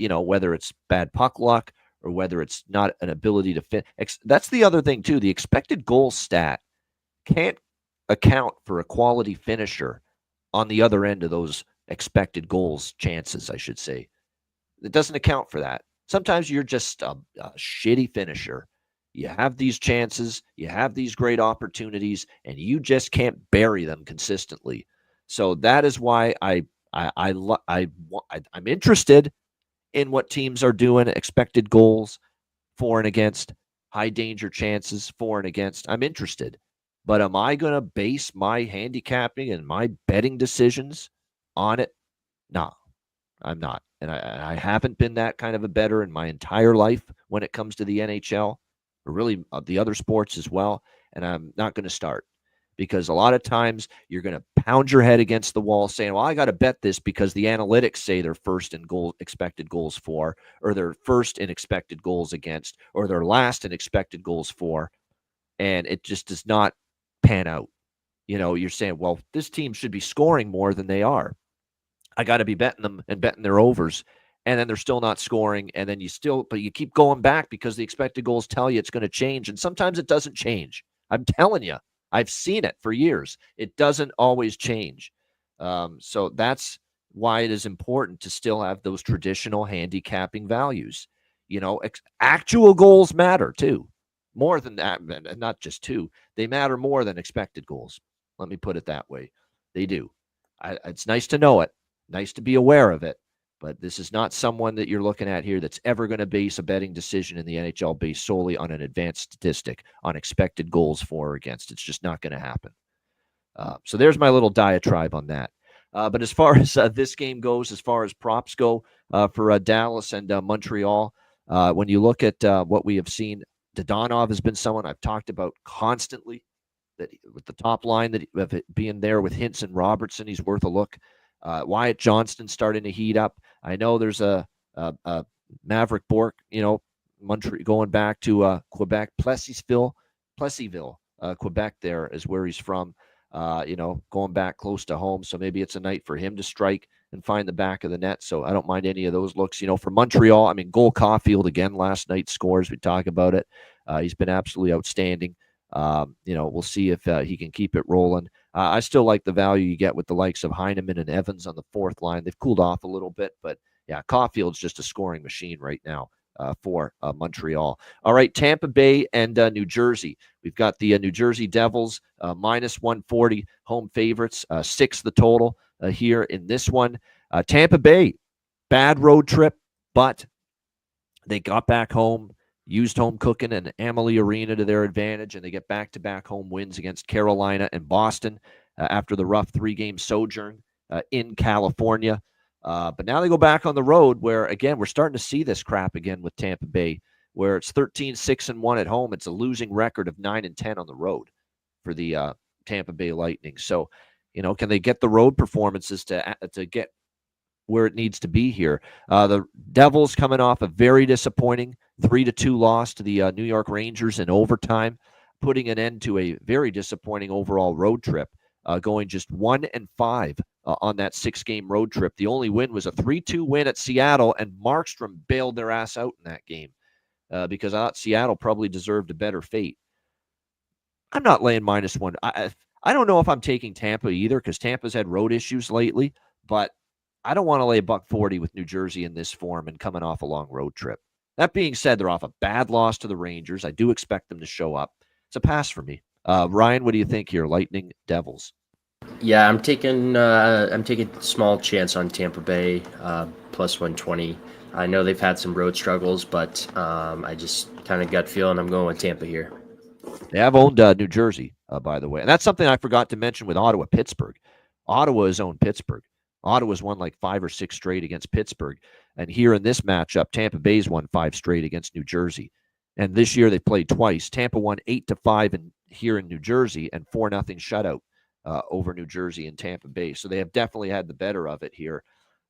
Whether it's bad puck luck or whether it's not an ability to fit. That's the other thing, too. The expected goal stat can't account for a quality finisher on the other end of those expected goals chances, I should say. It doesn't account for that. Sometimes you're just a shitty finisher. You have these chances, you have these great opportunities, and you just can't bury them consistently. So that is why I'm interested in what teams are doing, expected goals, for and against, high danger chances, for and against. I'm interested. But am I going to base my handicapping and my betting decisions on it? No, I'm not. And I haven't been that kind of a bettor in my entire life when it comes to the NHL, or really the other sports as well. And I'm not going to start. Because a lot of times you're going to pound your head against the wall saying, well, I got to bet this because the analytics say they're first in expected goals for, or they're first in expected goals against, or they're last in expected goals for. And it just does not pan out. You're saying, well, this team should be scoring more than they are. I got to be betting them and betting their overs. And then they're still not scoring. And then but you keep going back because the expected goals tell you it's going to change. And sometimes it doesn't change. I'm telling you. I've seen it for years. It doesn't always change. So that's why it is important to still have those traditional handicapping values. Actual goals matter too. More than that, not just 2. They matter more than expected goals. Let me put it that way. They do. It's nice to know it. Nice to be aware of it. But this is not someone that you're looking at here that's ever going to base a betting decision in the NHL based solely on an advanced statistic, on expected goals for or against. It's just not going to happen. So there's my little diatribe on that. But as far as this game goes, as far as props go for Dallas and Montreal, when you look at what we have seen, Dadonov has been someone I've talked about constantly, that with the top line, that being there with Hintz and Robertson, he's worth a look. Wyatt Johnston starting to heat up. I know there's a Maverick Bourque, Montreal, going back to Quebec, Plessisville, Quebec. There is where he's from. Going back close to home. So maybe it's a night for him to strike and find the back of the net. So I don't mind any of those looks. For Montreal, Cole Caulfield again last night scores. We talk about it. He's been absolutely outstanding. We'll see if he can keep it rolling. I still like the value you get with the likes of Heineman and Evans on the fourth line. They've cooled off a little bit, but yeah, Caulfield's just a scoring machine right now for Montreal. All right, Tampa Bay and New Jersey. We've got the New Jersey Devils minus 140 home favorites, 6 the total here in this one. Tampa Bay, bad road trip, but they got back home, used home cooking and Amalie Arena to their advantage, and they get back-to-back home wins against Carolina and Boston after the rough 3-game sojourn in California. But now they go back on the road where, again, we're starting to see this crap again with Tampa Bay, where it's 13-6-1 at home. It's a losing record of 9-10 on the road for the Tampa Bay Lightning. So, can they get the road performances to get where it needs to be here? The Devils coming off a very disappointing 3-2 loss to the New York Rangers in overtime, putting an end to a very disappointing overall road trip, going just 1-5 on that 6-game road trip. The only win was a 3-2 win at Seattle, and Markstrom bailed their ass out in that game because I thought Seattle probably deserved a better fate. I'm not laying -1. I don't know if I'm taking Tampa either, because Tampa's had road issues lately, but I don't want to lay $140 with New Jersey in this form and coming off a long road trip. That being said, they're off a bad loss to the Rangers. I do expect them to show up. It's a pass for me. Ryan, what do you think here? Lightning, Devils. Yeah, I'm taking a small chance on Tampa Bay, plus 120. I know they've had some road struggles, but I just kind of gut feeling I'm going with Tampa here. They have owned New Jersey, by the way. And that's something I forgot to mention with Ottawa-Pittsburgh. Ottawa has owned Pittsburgh. Ottawa's won like 5 or 6 straight against Pittsburgh. And here in this matchup, Tampa Bay's won 5 straight against New Jersey. And this year they played twice. Tampa won 8-5 here in New Jersey and 4-0 shutout over New Jersey and Tampa Bay. So they have definitely had the better of it here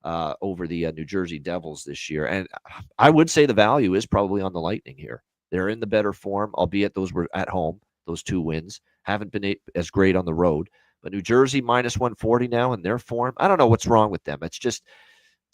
over the New Jersey Devils this year. And I would say the value is probably on the Lightning here. They're in the better form, albeit those were at home, those 2 wins. Haven't been as great on the road. But New Jersey minus 140 now in their form. I don't know what's wrong with them. It's just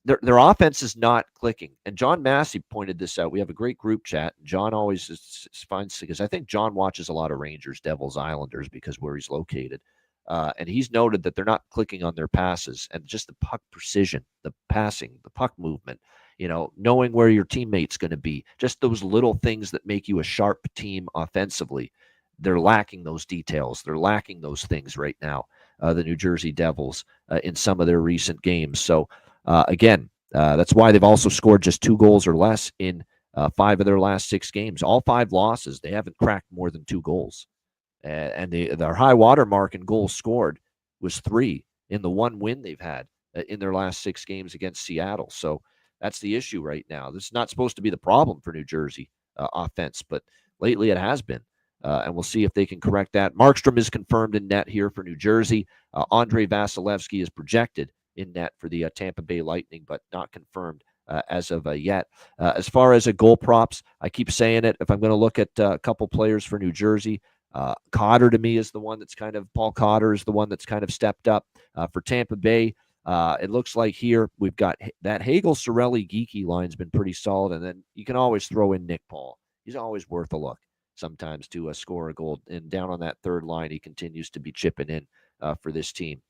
their offense is not clicking. And John Massey pointed this out. We have a great group chat. John always finds, because I think John watches a lot of Rangers, Devils, Islanders because where he's located. And he's noted that they're not clicking on their passes and just the puck precision, the passing, the puck movement, knowing where your teammate's going to be, just those little things that make you a sharp team offensively. They're lacking those details. They're lacking those things right now, the New Jersey Devils, in some of their recent games. So, again, that's why they've also scored just 2 goals or less in 5 of their last 6 games. All 5 losses, they haven't cracked more than 2 goals. And their high water mark in goals scored was 3 in the 1 win they've had in their last 6 games against Seattle. So that's the issue right now. This is not supposed to be the problem for New Jersey offense, but lately it has been. And we'll see if they can correct that. Markstrom is confirmed in net here for New Jersey. Andrei Vasilevsky is projected in net for the Tampa Bay Lightning, but not confirmed as of yet. As far as goal props, I keep saying it. If I'm going to look at a couple players for New Jersey, Cotter to me is the one that's Paul Cotter is the one that's kind of stepped up. For Tampa Bay, it looks like here we've got that Hagel, Cirelli, Geeky line's been pretty solid, and then you can always throw in Nick Paul. He's always worth a look sometimes to score a goal. And down on that third line, he continues to be chipping in for this team.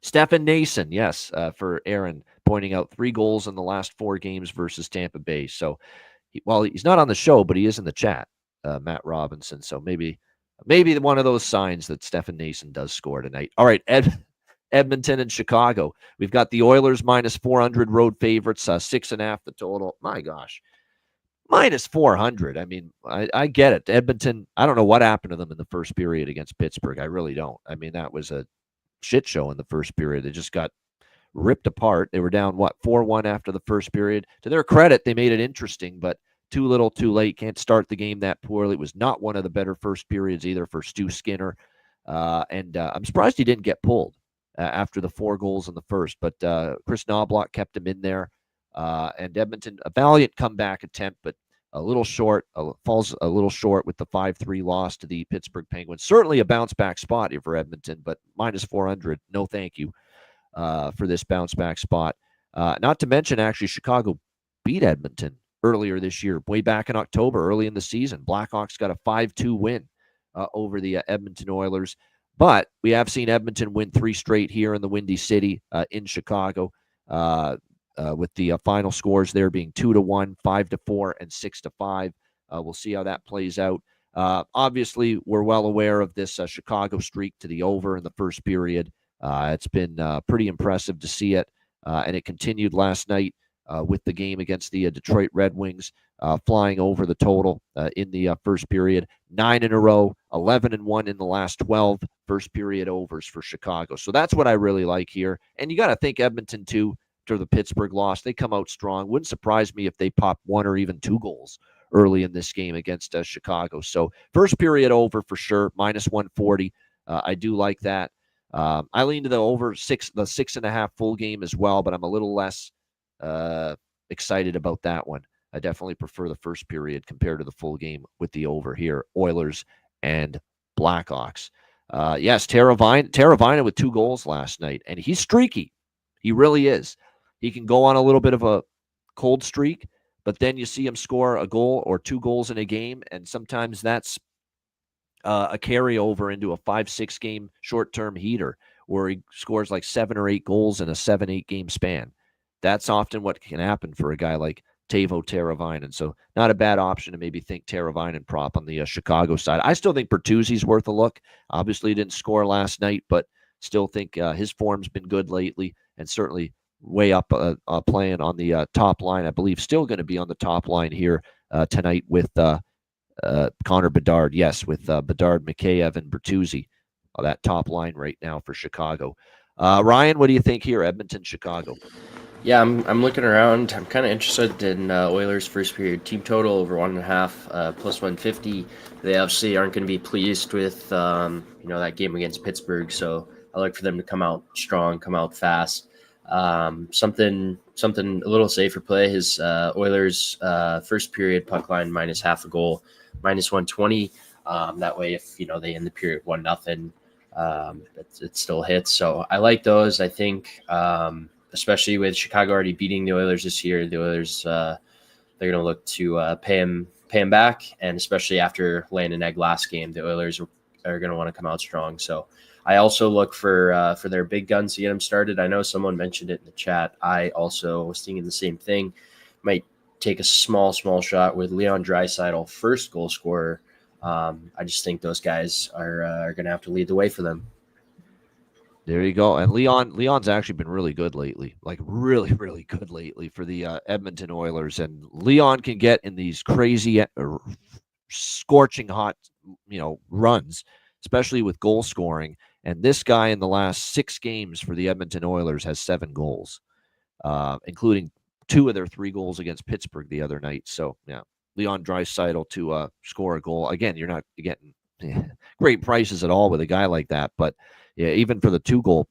Stefan Nason, yes, for Aaron, pointing out 3 goals in the last 4 games versus Tampa Bay. So, he's not on the show, but he is in the chat, Matt Robinson. So maybe one of those signs that Stefan Nason does score tonight. All right, Edmonton and Chicago. We've got the Oilers minus 400 road favorites, 6.5 the total. My gosh. Minus 400. I mean, I get it. Edmonton, I don't know what happened to them in the first period against Pittsburgh. I really don't. I mean, that was a shit show in the first period. They just got ripped apart. They were down, 4-1 after the first period. To their credit, they made it interesting, but too little, too late. Can't start the game that poorly. It was not one of the better first periods either for Stu Skinner. And I'm surprised he didn't get pulled after the 4 goals in the first, but Chris Knobloch kept him in there. And Edmonton, a valiant comeback attempt, but a little short, falls a little short with the 5-3 loss to the Pittsburgh Penguins. Certainly a bounce-back spot here for Edmonton, but minus 400, no thank you for this bounce-back spot. Not to mention, actually, Chicago beat Edmonton earlier this year, way back in October, early in the season. Blackhawks got a 5-2 win over the Edmonton Oilers. But we have seen Edmonton win 3 straight here in the Windy City in Chicago. With the final scores there being 2-1, 5-4, and 6-5. We'll see how that plays out. Obviously, we're well aware of this Chicago streak to the over in the first period. It's been pretty impressive to see it, and it continued last night with the game against the Detroit Red Wings, flying over the total in the first period. 9 in a row, 11-1 in the last 12 first period overs for Chicago. So that's what I really like here. And you got to think Edmonton, too. After the Pittsburgh loss, they come out strong. Wouldn't surprise me if they pop 1 or even 2 goals early in this game against Chicago. So first period over for sure, minus 140. I do like that. I lean to the over the 6.5 full game as well, but I'm a little less excited about that one. I definitely prefer the first period compared to the full game with the over here. Oilers and Blackhawks. Yes, Teravainen with 2 goals last night, and he's streaky. He really is. He can go on a little bit of a cold streak, but then you see him score a goal or 2 goals in a game, and sometimes that's a carryover into a 5-6 game short-term heater where he scores like 7 or 8 goals in a 7-8 game span. That's often what can happen for a guy like Teuvo Teravainen. So not a bad option to maybe think Teravainen prop on the Chicago side. I still think Bertuzzi's worth a look. Obviously, he didn't score last night, but still think his form's been good lately, and certainly way up playing on the top line. I believe still going to be on the top line here tonight with Connor Bedard. Yes, with Bedard, Mikheyev, and Bertuzzi. That top line right now for Chicago. Ryan, what do you think here, Edmonton, Chicago? Yeah, I'm looking around. I'm kind of interested in Oilers' first period team total over 1.5 plus 150. They obviously aren't going to be pleased with that game against Pittsburgh, so I like for them to come out strong, come out fast. Something a little safer play is Oilers' first period puck line minus half a goal, minus 120. That way, if they end the period 1-0, it still hits. So I like those. I think. Especially with Chicago already beating the Oilers this year, the Oilers they're going to look to pay him back, and especially after laying an egg last game, the Oilers are going to want to come out strong. So I also look for their big guns to get them started. I know someone mentioned it in the chat. I also was thinking the same thing. Might take a small shot with Leon Draisaitl, first goal scorer. I just think those guys are going to have to lead the way for them. There you go. And Leon's actually been really good lately, like really, really good lately for the Edmonton Oilers. And Leon can get in these crazy, scorching hot, runs, especially with goal scoring. And this guy in the last 6 games for the Edmonton Oilers has 7 goals, including 2 of their 3 goals against Pittsburgh the other night. So, yeah, Leon Draisaitl to score a goal. Again, you're not getting great prices at all with a guy like that, but yeah, even for the 2-goal,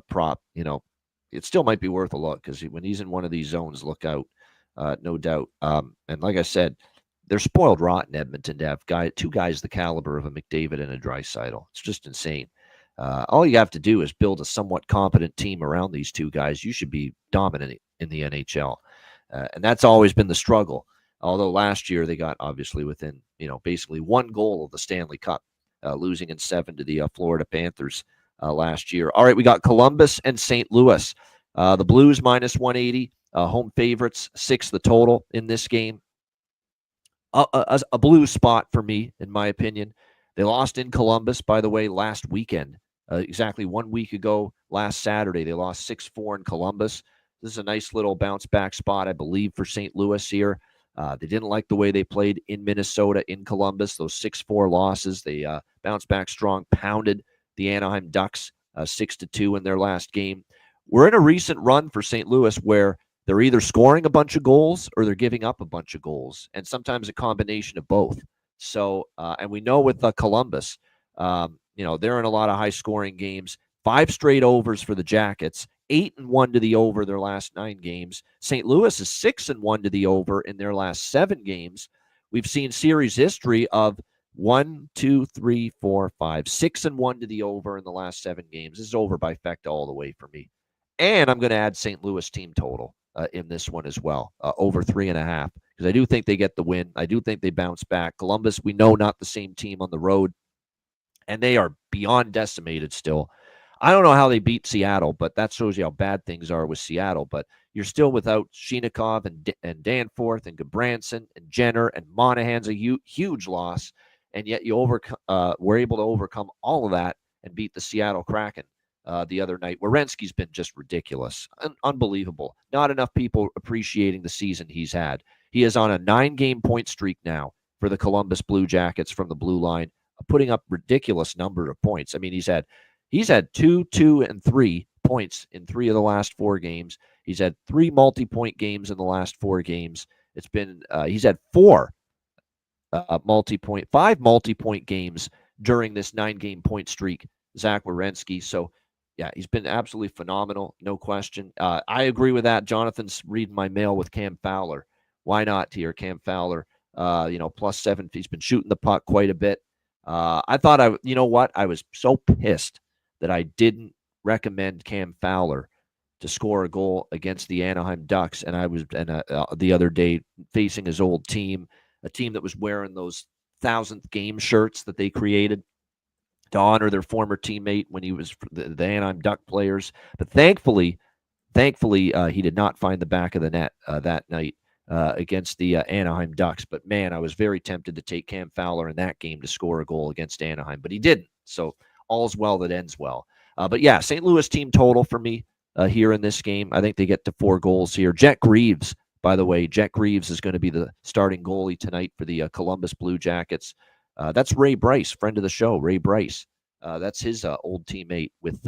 prop, it still might be worth a look because when he's in one of these zones, look out, no doubt. And like I said, they're spoiled rotten, Edmonton, to have 2 guys the caliber of a McDavid and a Draisaitl. It's just insane. All you have to do is build a somewhat competent team around these 2 guys. You should be dominant in the NHL, and that's always been the struggle. Although last year they got obviously within, basically 1 goal of the Stanley Cup. Losing in 7 to the Florida Panthers last year. All right, we got Columbus and St. Louis. The Blues minus 180, home favorites, 6 the total in this game. A Blues spot for me, in my opinion. They lost in Columbus, by the way, last weekend. Exactly 1 week ago, last Saturday, they lost 6-4 in Columbus. This is a nice little bounce-back spot, I believe, for St. Louis here. They didn't like the way they played in Minnesota, in Columbus, those 6-4 losses. They bounced back strong, pounded the Anaheim Ducks 6-2 in their last game. We're in a recent run for St. Louis where they're either scoring a bunch of goals or they're giving up a bunch of goals, and sometimes a combination of both. So, and we know with Columbus, they're in a lot of high-scoring games. 5 straight overs for the Jackets. 8-1 to the over their last 9 games. St. Louis is 6-1 to the over in their last 7 games. We've seen series history of 1, 2, 3, 4, 5, 6-1 to the over in the last 7 games. This is over by fecta all the way for me. And I'm going to add St. Louis team total in this one as well, over 3.5, because I do think they get the win. I do think they bounce back. Columbus, we know, not the same team on the road, and they are beyond decimated still. I don't know how they beat Seattle, but that shows you how bad things are with Seattle. But you're still without Shinikov and Danforth and Gabranson and Jenner, and Monahan's a huge loss, and yet you were able to overcome all of that and beat the Seattle Kraken the other night. Werenski's been just ridiculous, unbelievable. Not enough people appreciating the season he's had. He is on a 9-game point streak now for the Columbus Blue Jackets from the blue line, putting up ridiculous number of points. I mean, he's had 2, 2, and 3 points in 3 of the last 4 games. He's had 3 multi-point games in the last 4 games. It's been he's had 5 multi-point games during this 9-game point streak, Zach Werenski. So, yeah, he's been absolutely phenomenal, no question. I agree with that. Jonathan's reading my mail with Cam Fowler. Why not here, Cam Fowler? +7. He's been shooting the puck quite a bit. I thought I was so pissed that I didn't recommend Cam Fowler to score a goal against the Anaheim Ducks, and I was the other day facing his old team, a team that was wearing those 1,000th game shirts that they created to honor their former teammate when he was the Anaheim Duck players. But thankfully, he did not find the back of the net that night against the Anaheim Ducks. But, man, I was very tempted to take Cam Fowler in that game to score a goal against Anaheim, but he didn't. So all's well that ends well. But, yeah, St. Louis team total for me here in this game. I think they get to 4 goals here. Jet Greaves, by the way, Jet Greaves is going to be the starting goalie tonight for the Columbus Blue Jackets. That's Ray Bryce, friend of the show, Ray Bryce. That's his old teammate with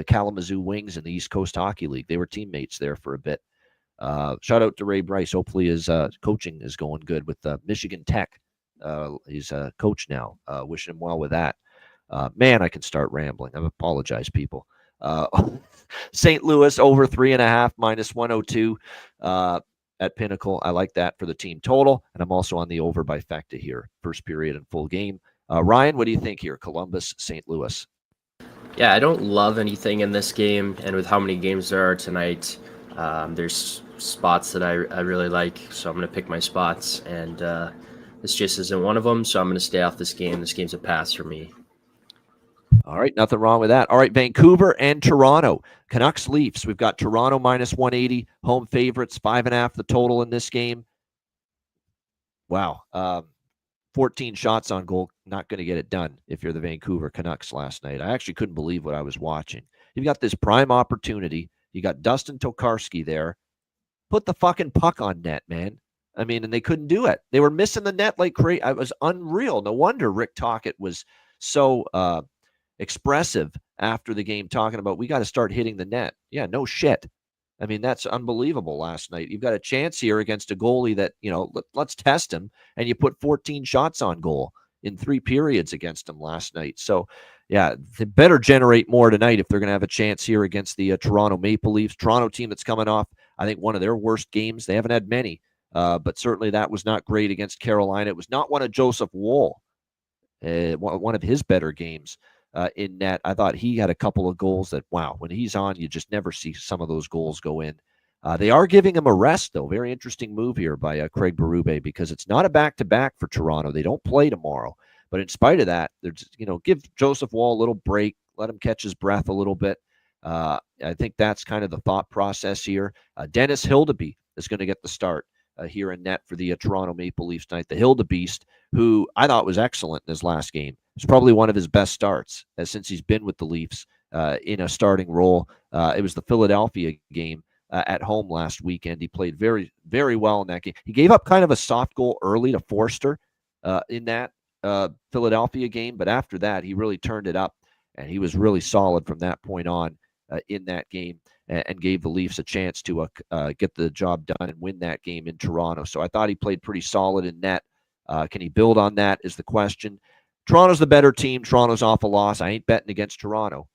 Kalamazoo Wings in the East Coast Hockey League. They were teammates there for a bit. Shout out to Ray Bryce. Hopefully his coaching is going good with Michigan Tech. He's a coach now. Wishing him well with that. Man, I can start rambling. I apologize, people. St. Louis over 3.5 minus 102 at Pinnacle. I like that for the team total, and I'm also on the over by Fecta here. First period and full game. Ryan, what do you think here? Columbus, St. Louis. Yeah, I don't love anything in this game, and with how many games there are tonight, there's spots that I really like, so I'm going to pick my spots, and this just isn't one of them, so I'm going to stay off this game. This game's a pass for me. All right, nothing wrong with that. All right, Vancouver and Toronto. Canucks Leafs. We've got Toronto minus 180, home favorites, 5.5 the total in this game. Wow. 14 shots on goal, not going to get it done if you're the Vancouver Canucks last night. I actually couldn't believe what I was watching. You've got this prime opportunity. You got Dustin Tokarski there. Put the fucking puck on net, man. I mean, and they couldn't do it. They were missing the net like crazy. It was unreal. No wonder Rick Tocchet was so expressive after the game, talking about we got to start hitting the net. Yeah, no shit. I mean, that's unbelievable last night. You've got a chance here against a goalie that, let's test him, and you put 14 shots on goal in 3 periods against him last night. So, yeah, they better generate more tonight if they're going to have a chance here against the Toronto Maple Leafs. Toronto team that's coming off, I think, one of their worst games. They haven't had many, but certainly that was not great against Carolina. It was not one of Joseph Woll, one of his better games. In net. I thought he had a couple of goals that, wow, when he's on, you just never see some of those goals go in. They are giving him a rest, though. Very interesting move here by Craig Berube, because it's not a back-to-back for Toronto. They don't play tomorrow. But in spite of that, they're just, give Joseph Woll a little break, let him catch his breath a little bit. I think that's kind of the thought process here. Dennis Hildeby is going to get the start here in net for the Toronto Maple Leafs tonight. The Hildebeest, who I thought was excellent in his last game. It's probably one of his best starts since he's been with the Leafs in a starting role. It was the Philadelphia game at home last weekend. He played very, very well in that game. He gave up kind of a soft goal early to Forster in that Philadelphia game, but after that, he really turned it up, and he was really solid from that point on in that game, and gave the Leafs a chance to get the job done and win that game in Toronto. So I thought he played pretty solid in net. Can he build on that is the question. Toronto's the better team. Toronto's off a loss. I ain't betting against Toronto,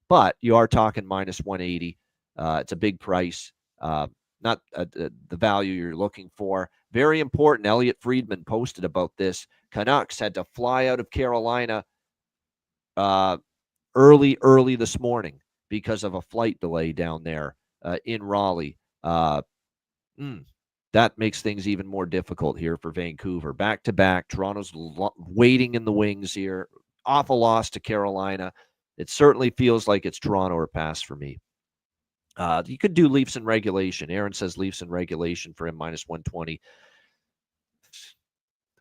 but you are talking minus 180. It's a big price, not the value you're looking for. Very important. Elliot Friedman posted about this. Canucks had to fly out of Carolina early this morning because of a flight delay down there in Raleigh. That makes things even more difficult here for Vancouver. Back-to-back, Toronto's waiting in the wings here. Awful loss to Carolina. It certainly feels like it's Toronto or pass for me. You could do Leafs in regulation. Aaron says Leafs in regulation for him, minus 120.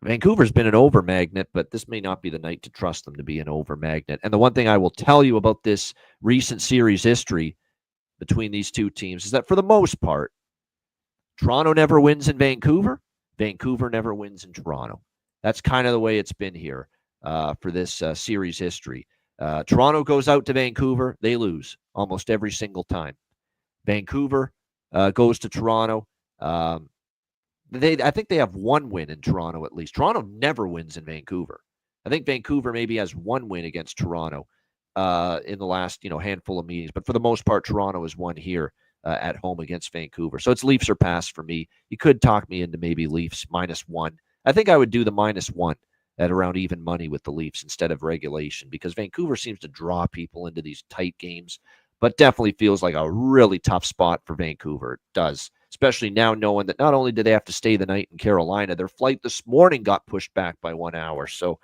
Vancouver's been an over magnet, but this may not be the night to trust them to be an over magnet. And the one thing I will tell you about this recent series history between these two teams is that for the most part, Toronto never wins in Vancouver. Vancouver never wins in Toronto. That's kind of the way it's been here for this series history. Toronto goes out to Vancouver. They lose almost every single time. Vancouver goes to Toronto. I think they have one win in Toronto at least. Toronto never wins in Vancouver. I think Vancouver maybe has one win against Toronto in the last handful of meetings. But for the most part, Toronto has won here at home against Vancouver. So it's Leafs or pass for me. You could talk me into maybe Leafs -1. I think I would do the -1 at around even money with the Leafs instead of regulation, because Vancouver seems to draw people into these tight games, but definitely feels like a really tough spot for Vancouver. It does, especially now knowing that not only do they have to stay the night in Carolina, their flight this morning got pushed back by 1 hour. So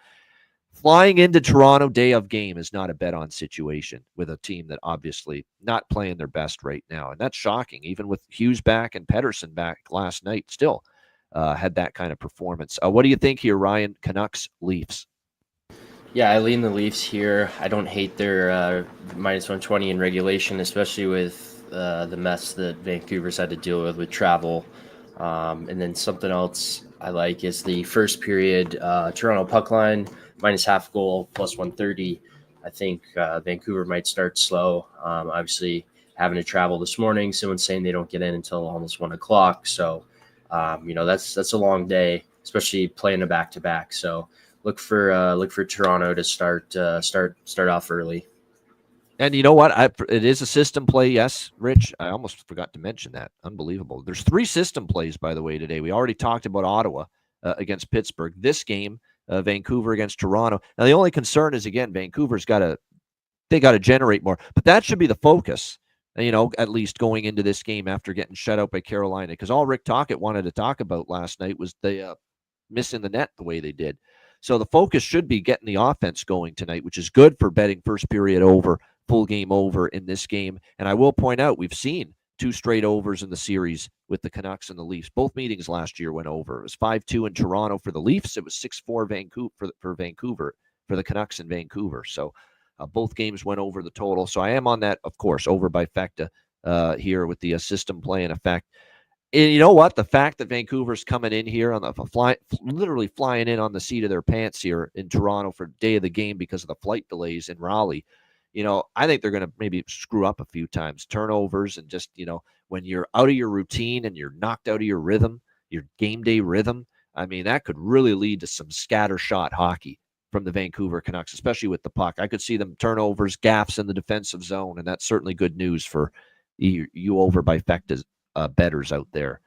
flying into Toronto day of game is not a bet-on situation with a team that obviously not playing their best right now. And that's shocking. Even with Hughes back and Pettersson back last night, still had that kind of performance. What do you think here, Ryan? Canucks, Leafs? Yeah, I lean the Leafs here. I don't hate their -120 in regulation, especially with the mess that Vancouver's had to deal with travel. And then something else I like is the first period Toronto puck line, -half goal, +130. I think Vancouver might start slow. Obviously, having to travel this morning. Someone's saying they don't get in until almost 1 o'clock. So, that's a long day, especially playing a back-to-back. So look for Toronto to start off early. And you know what? It is a system play. Yes, Rich. I almost forgot to mention that. Unbelievable. There's 3 system plays, by the way, today. We already talked about Ottawa against Pittsburgh. This game, Vancouver against Toronto. Now, the only concern is, again, Vancouver's got to generate more. But that should be the focus, at least going into this game after getting shut out by Carolina. Because all Rick Tocchet wanted to talk about last night was the missing the net the way they did. So the focus should be getting the offense going tonight, which is good for betting first period over, full game over in this game. And I will point out, we've seen 2 straight overs in the series with the Canucks and the Leafs. Both meetings last year went over. It was 5-2 in Toronto for the Leafs. It was 6-4 for Vancouver, for the Canucks in Vancouver. So both games went over the total. So I am on that, of course, over by Fecta here with the system play in effect. And you know what? The fact that Vancouver's coming in here on the literally flying in on the seat of their pants here in Toronto for day of the game because of the flight delays in Raleigh, I think they're going to maybe screw up a few times, turnovers, and just, when you're out of your routine and you're knocked out of your rhythm, your game day rhythm, I mean, that could really lead to some scattershot hockey from the Vancouver Canucks, especially with the puck. I could see them turnovers, gaffes in the defensive zone, and that's certainly good news for you over by Fecta's bettors out there,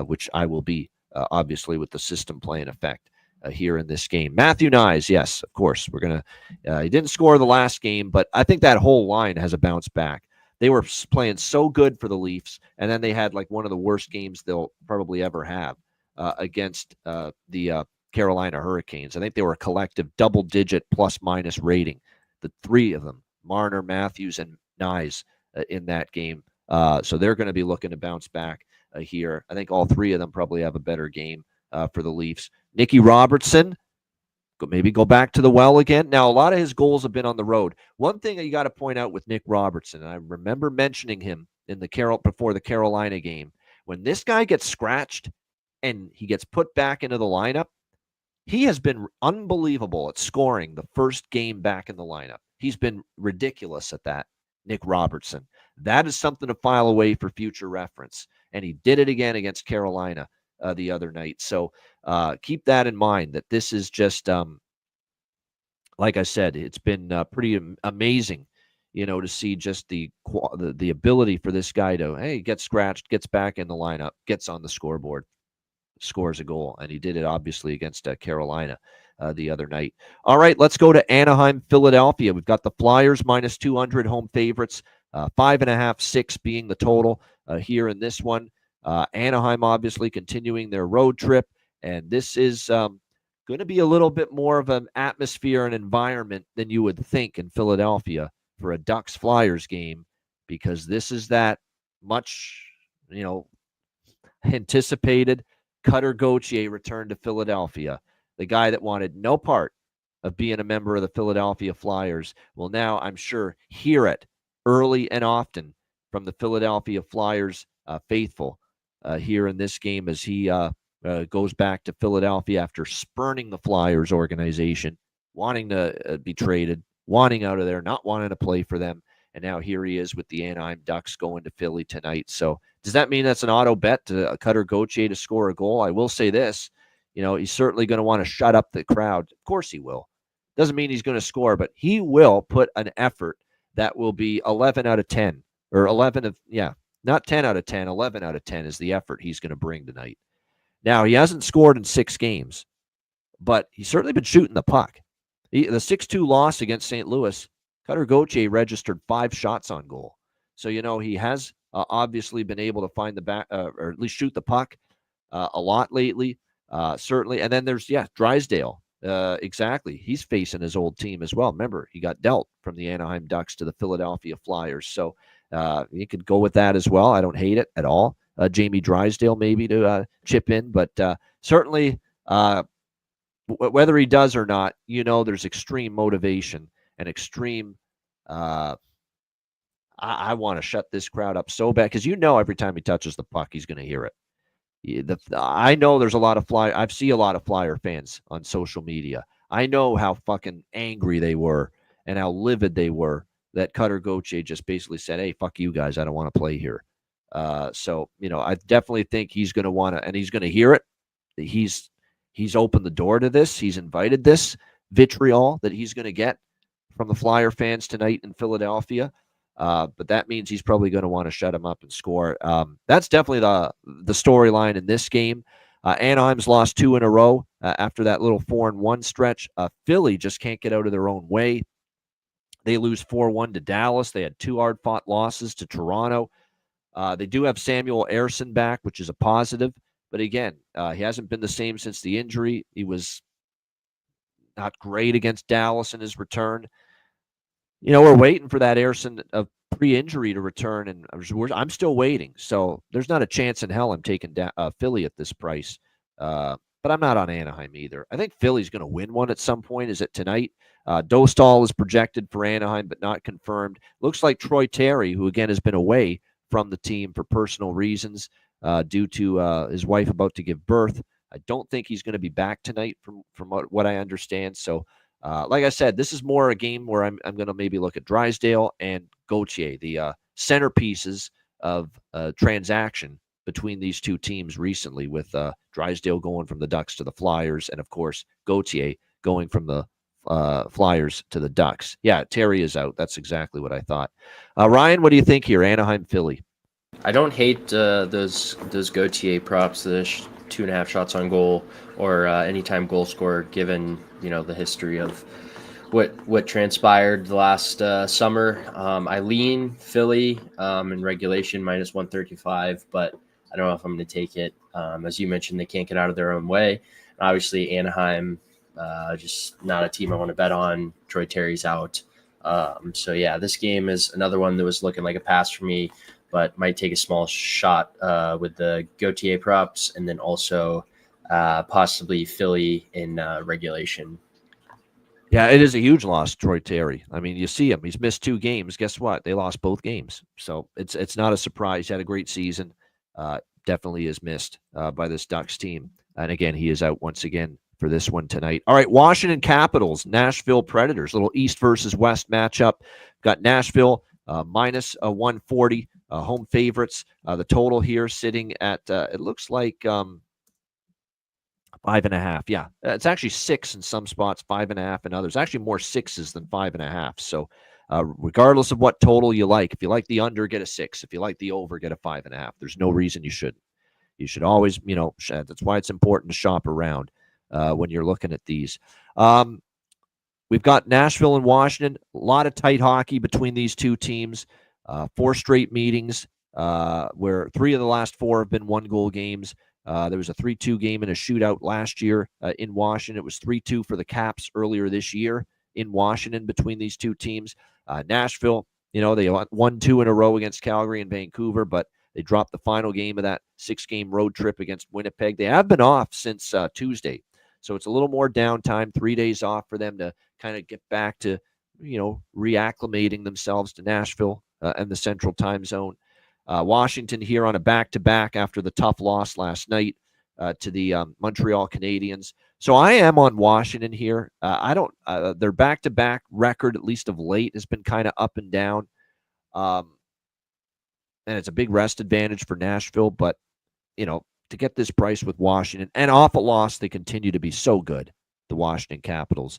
which I will be, obviously, with the system play in effect here in this game. Matthew Nyes, yes, of course. We're going to he didn't score the last game, but I think that whole line has a bounce back. They were playing so good for the Leafs, and then they had like one of the worst games they'll probably ever have against the Carolina Hurricanes. I think they were a collective double-digit plus-minus rating, the 3 of them, Marner, Matthews, and Nyes in that game. So they're going to be looking to bounce back here. I think all 3 of them probably have a better game for the Leafs. Nicky Robertson, maybe go back to the well again. Now, a lot of his goals have been on the road. One thing that you got to point out with Nick Robertson, and I remember mentioning him in before the Carolina game, when this guy gets scratched and he gets put back into the lineup, he has been unbelievable at scoring the first game back in the lineup. He's been ridiculous at that, Nick Robertson. That is something to file away for future reference. And he did it again against Carolina the other night. So keep that in mind, that this is just, like I said, it's been pretty amazing, to see just the ability for this guy to, get scratched, gets back in the lineup, gets on the scoreboard, scores a goal. And he did it, obviously, against Carolina the other night. All right, let's go to Anaheim, Philadelphia. We've got the Flyers minus 200 home favorites, 5.5, 6 being the total here in this one. Anaheim, obviously, continuing their road trip. And this is going to be a little bit more of an atmosphere and environment than you would think in Philadelphia for a Ducks-Flyers game, because this is that much, anticipated Cutter Gauthier return to Philadelphia. The guy that wanted no part of being a member of the Philadelphia Flyers will now, I'm sure, hear it early and often from the Philadelphia Flyers faithful here in this game as he goes back to Philadelphia after spurning the Flyers organization, wanting to be traded, wanting out of there, not wanting to play for them. And now here he is with the Anaheim Ducks going to Philly tonight. So does that mean that's an auto bet to Cutter Gauthier to score a goal? I will say this, he's certainly going to want to shut up the crowd. Of course he will. Doesn't mean he's going to score, but he will put an effort that will be 11 out of 10 or 11 of, not 10 out of 10, 11 out of 10 is the effort he's going to bring tonight. Now, he hasn't scored in 6 games, but he's certainly been shooting the puck. The 6-2 loss against St. Louis, Cutter Gauthier registered 5 shots on goal. So, he has obviously been able to find the back, or at least shoot the puck a lot lately, certainly. And then there's, Drysdale. Exactly. He's facing his old team as well. Remember, he got dealt from the Anaheim Ducks to the Philadelphia Flyers. So you could go with that as well. I don't hate it at all. Jamie Drysdale maybe to chip in, but certainly whether he does or not, there's extreme motivation and extreme I want to shut this crowd up so bad, because every time he touches the puck, he's going to hear it. I know there's a lot of I see a lot of Flyer fans on social media. I know how fucking angry they were and how livid they were that Cutter Gauthier just basically said, hey, fuck you guys, I don't want to play here. So, I definitely think he's going to want to, and he's going to hear it. He's opened the door to this. He's invited this vitriol that he's going to get from the Flyer fans tonight in Philadelphia. But that means he's probably going to want to shut him up and score. That's definitely the storyline in this game. Anaheim's lost 2 in a row after that little 4-1 stretch. Philly just can't get out of their own way. They lose 4-1 to Dallas. They had 2 hard-fought losses to Toronto. They do have Samuel Ersson back, which is a positive. But again, he hasn't been the same since the injury. He was not great against Dallas in his return. We're waiting for that Ersson of pre-injury to return, and I'm still waiting. So there's not a chance in hell I'm taking Philly at this price. But I'm not on Anaheim either. I think Philly's going to win one at some point. Is it tonight? Dostal is projected for Anaheim, but not confirmed. Looks like Troy Terry, who again has been away from the team for personal reasons due to his wife about to give birth. I don't think he's going to be back tonight from what I understand. So, like I said, this is more a game where I'm going to maybe look at Drysdale and Gauthier, the centerpieces of transaction between these two teams recently, with Drysdale going from the Ducks to the Flyers, and of course Gauthier going from the Flyers to the Ducks. Yeah, Terry is out. That's exactly what I thought. Ryan, what do you think here? Anaheim, Philly. I don't hate those Gauthier props, the 2.5 shots on goal, or anytime goal scorer, given the history of what transpired the last summer. I lean Philly in regulation -135, but I don't know if I'm going to take it. As you mentioned, they can't get out of their own way. Obviously, Anaheim, just not a team I want to bet on. Troy Terry's out. So yeah, this game is another one that was looking like a pass for me, but might take a small shot with the Gauthier props, and then also possibly Philly in regulation. Yeah, it is a huge loss, Troy Terry. I mean, you see him. He's missed 2 games. Guess what? They lost both games. So it's not a surprise. He had a great season. Definitely is missed by this Ducks team. And again, he is out once again for this one tonight. All right, Washington Capitals, Nashville Predators. Little East versus West matchup. Got Nashville -140, home favorites. The total here sitting at, it looks like 5.5. Yeah, it's actually 6 in some spots, 5.5 in others. Actually, more 6s than 5.5. So, regardless of what total you like, if you like the under, get a 6. If you like the over, get a 5.5. There's no reason you shouldn't. You should always, that's why it's important to shop around when you're looking at these. We've got Nashville and Washington. A lot of tight hockey between these two teams. 4 straight meetings where 3 of the last 4 have been 1-goal games. There was a 3-2 game in a shootout last year in Washington. It was 3-2 for the Caps earlier this year in Washington between these two teams. Nashville, they won 2 in a row against Calgary and Vancouver, but they dropped the final game of that 6-game road trip against Winnipeg. They have been off since Tuesday, so it's a little more downtime, 3 days off for them to kind of get back to, reacclimating themselves to Nashville and the Central Time Zone. Washington here on a back-to-back after the tough loss last night to the Montreal Canadiens. So I am on Washington here. Their back-to-back record, at least of late, has been kind of up and down. And it's a big rest advantage for Nashville, but, to get this price with Washington, and off a loss, they continue to be so good, the Washington Capitals.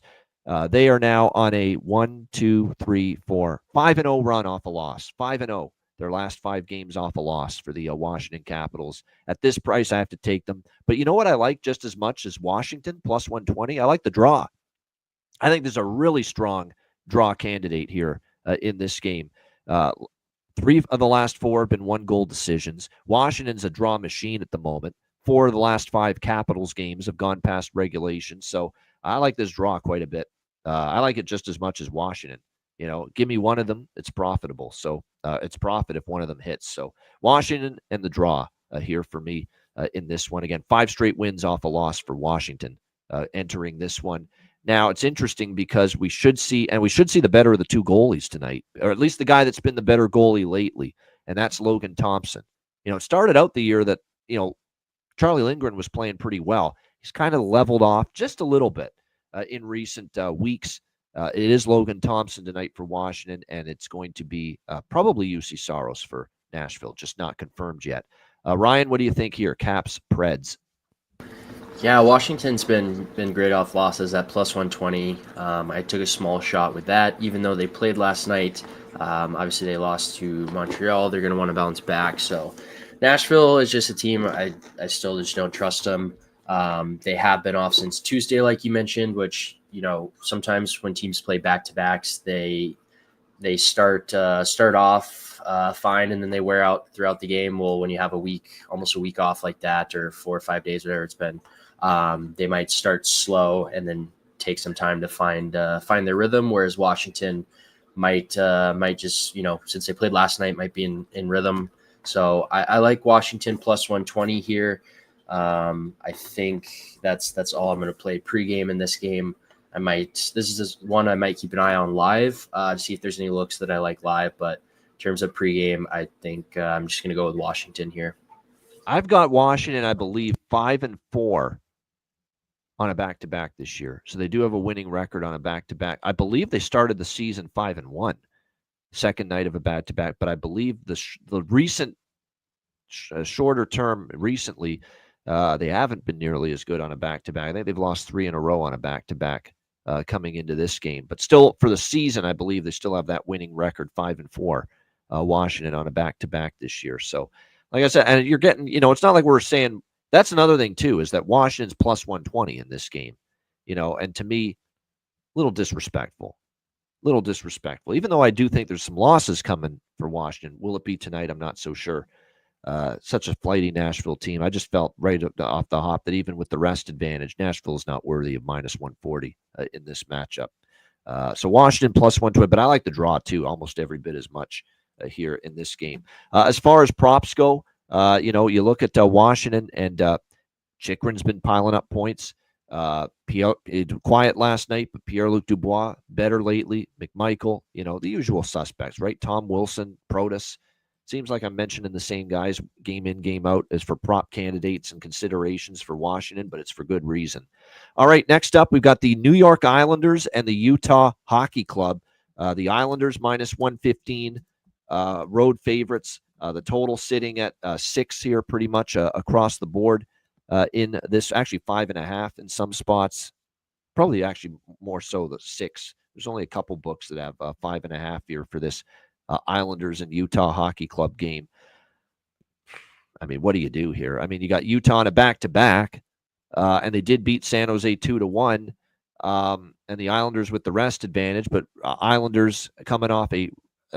They are now on a 5-0 run off a loss. 5-0. Their last 5 games off a loss for the Washington Capitals. At this price, I have to take them. But you know what I like just as much as Washington, +120? I like the draw. I think there's a really strong draw candidate here in this game. 3 of the last 4 have been 1-goal decisions. Washington's a draw machine at the moment. 4 of the last 5 Capitals games have gone past regulation. So I like this draw quite a bit. I like it just as much as Washington. Give me one of them, it's profitable. So it's profit if one of them hits. So Washington and the draw here for me in this one. Again, 5 straight wins off a loss for Washington entering this one. Now, it's interesting because we should see the better of the 2 goalies tonight, or at least the guy that's been the better goalie lately, and that's Logan Thompson. It started out the year that, Charlie Lindgren was playing pretty well. He's kind of leveled off just a little bit in recent weeks. It is Logan Thompson tonight for Washington, and it's going to be probably UC Saros for Nashville, just not confirmed yet. Ryan, what do you think here? Caps, Preds. Yeah, Washington's been great off losses at plus 120. I took a small shot with that, even though they played last night. Obviously, they lost to Montreal. They're going to want to bounce back. So Nashville is just a team I still just don't trust them. They have been off since Tuesday, like you mentioned, which, sometimes when teams play back-to-backs, they start off fine, and then they wear out throughout the game. Well, when you have almost a week off like that, or 4 or 5 days, whatever it's been, they might start slow and then take some time to find their rhythm. Whereas Washington might just, since they played last night, might be in rhythm. So I like Washington plus 120 here. I think that's all I'm going to play pregame in this game. This is one I might keep an eye on live to see if there's any looks that I like live. But in terms of pregame, I think I'm just going to go with Washington here. I've got Washington, I believe, 5-4 on a back-to-back this year. So they do have a winning record on a back-to-back. I believe they started the season 5-1, second night of a back-to-back. But I believe the recent shorter term recently, they haven't been nearly as good on a back-to-back. I think they've lost 3 in a row on a back-to-back coming into this game. But still, for the season, I believe they still have that winning record, 5-4, Washington on a back-to-back this year. So, like I said, and you're getting, it's not like we're saying, that's another thing too, is that Washington's plus 120 in this game, and to me, a little disrespectful, even though I do think there's some losses coming for Washington. Will it be tonight? I'm not so sure. Such a flighty Nashville team. I just felt right off the hop that even with the rest advantage, Nashville is not worthy of minus 140 in this matchup. So Washington plus 120, but I like the draw too, almost every bit as much here in this game. As far as props go, you look at Washington, and Chychrun's been piling up points. Quiet last night, but Pierre-Luc Dubois better lately. McMichael, the usual suspects, right? Tom Wilson, Protas. Seems like I'm mentioning the same guys game in, game out as for prop candidates and considerations for Washington, but it's for good reason. All right, next up, we've got the New York Islanders and the Utah Hockey Club. The Islanders minus 115, road favorites. The total sitting at 6 here pretty much across the board in this, actually 5.5 in some spots. Probably actually more so the 6. There's only a couple books that have 5.5 here for this Islanders and Utah Hockey Club game. I mean, what do you do here? I mean, you got Utah on a back-to-back, and they did beat San Jose 2-1, and the Islanders with the rest advantage, but Islanders coming off a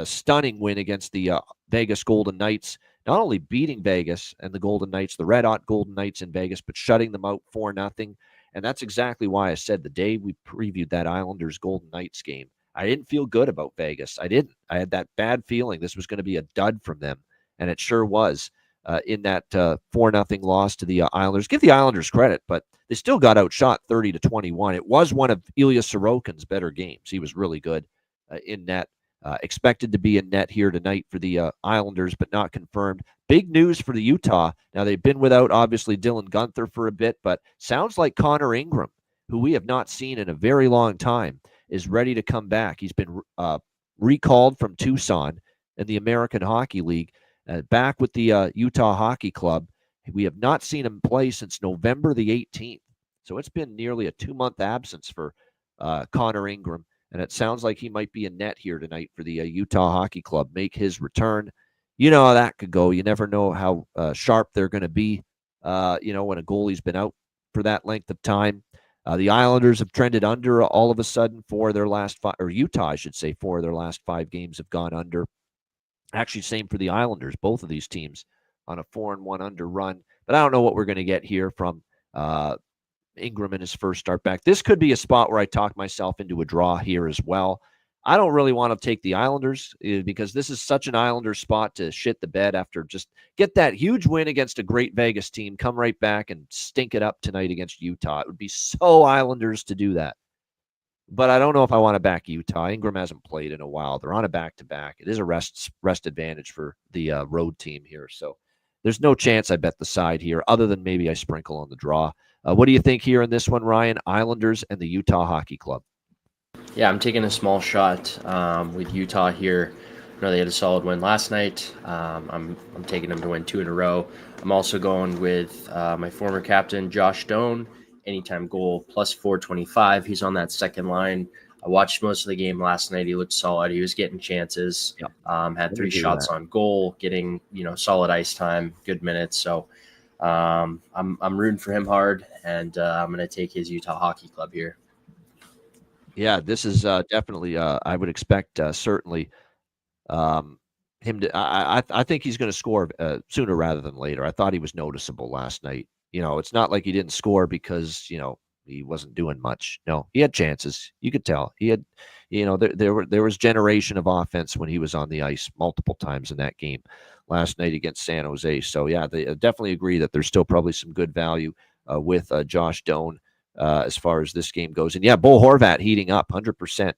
stunning win against the Vegas Golden Knights, not only beating Vegas and the Golden Knights, the red-hot Golden Knights in Vegas, but shutting them out 4-0. And that's exactly why I said the day we previewed that Islanders Golden Knights game, I didn't feel good about Vegas. I didn't. I had that bad feeling this was going to be a dud from them, and it sure was in that 4-0 loss to the Islanders. Give the Islanders credit, but they still got outshot 30-21. It was one of Ilya Sorokin's better games. He was really good in net. Expected to be in net here tonight for the Islanders, but not confirmed. Big news for the Utah. Now, they've been without, obviously, Dylan Guenther for a bit, but sounds like Connor Ingram, who we have not seen in a very long time, is ready to come back. He's been recalled from Tucson in the American Hockey League, back with the Utah Hockey Club. We have not seen him play since November the 18th. So it's been nearly a 2-month absence for Connor Ingram. And it sounds like he might be in net here tonight for the Utah Hockey Club, make his return. You know how that could go. You never know how sharp they're going to be, when a goalie's been out for that length of time. The Islanders have trended under all of a sudden for their last 5, or Utah, I should say, 4 of their last 5 games have gone under. Actually, same for the Islanders. Both of these teams on a 4-1 under run. But I don't know what we're going to get here from Ingram in his first start back. This could be a spot where I talk myself into a draw here as well. I don't really want to take the Islanders because this is such an Islanders spot to shit the bed after just get that huge win against a great Vegas team, come right back and stink it up tonight against Utah. It would be so Islanders to do that. But I don't know if I want to back Utah. Ingram hasn't played in a while. They're on a back-to-back. It is a rest advantage for the road team here. So there's no chance I bet the side here other than maybe I sprinkle on the draw. What do you think here in this one, Ryan? Islanders and the Utah Hockey Club. Yeah, I'm taking a small shot with Utah here. I know they had a solid win last night. I'm taking them to win 2 in a row. I'm also going with my former captain, Josh Doan, anytime goal, plus 425. He's on that second line. I watched most of the game last night. He looked solid. He was getting chances, Yeah, had I 3 agree with shots that. on goal, getting, solid ice time, good minutes. So I'm rooting for him hard, and I'm going to take his Utah Hockey Club here. Yeah, this is definitely. I would expect certainly um, him to. I think he's going to score sooner rather than later. I thought he was noticeable last night. It's not like he didn't score because he wasn't doing much. No, he had chances. You could tell he had. There was generation of offense when he was on the ice multiple times in that game last night against San Jose. So yeah, they definitely agree that there's still probably some good value with Josh Doan. As far as this game goes, and yeah, Bo Horvat heating up 100%.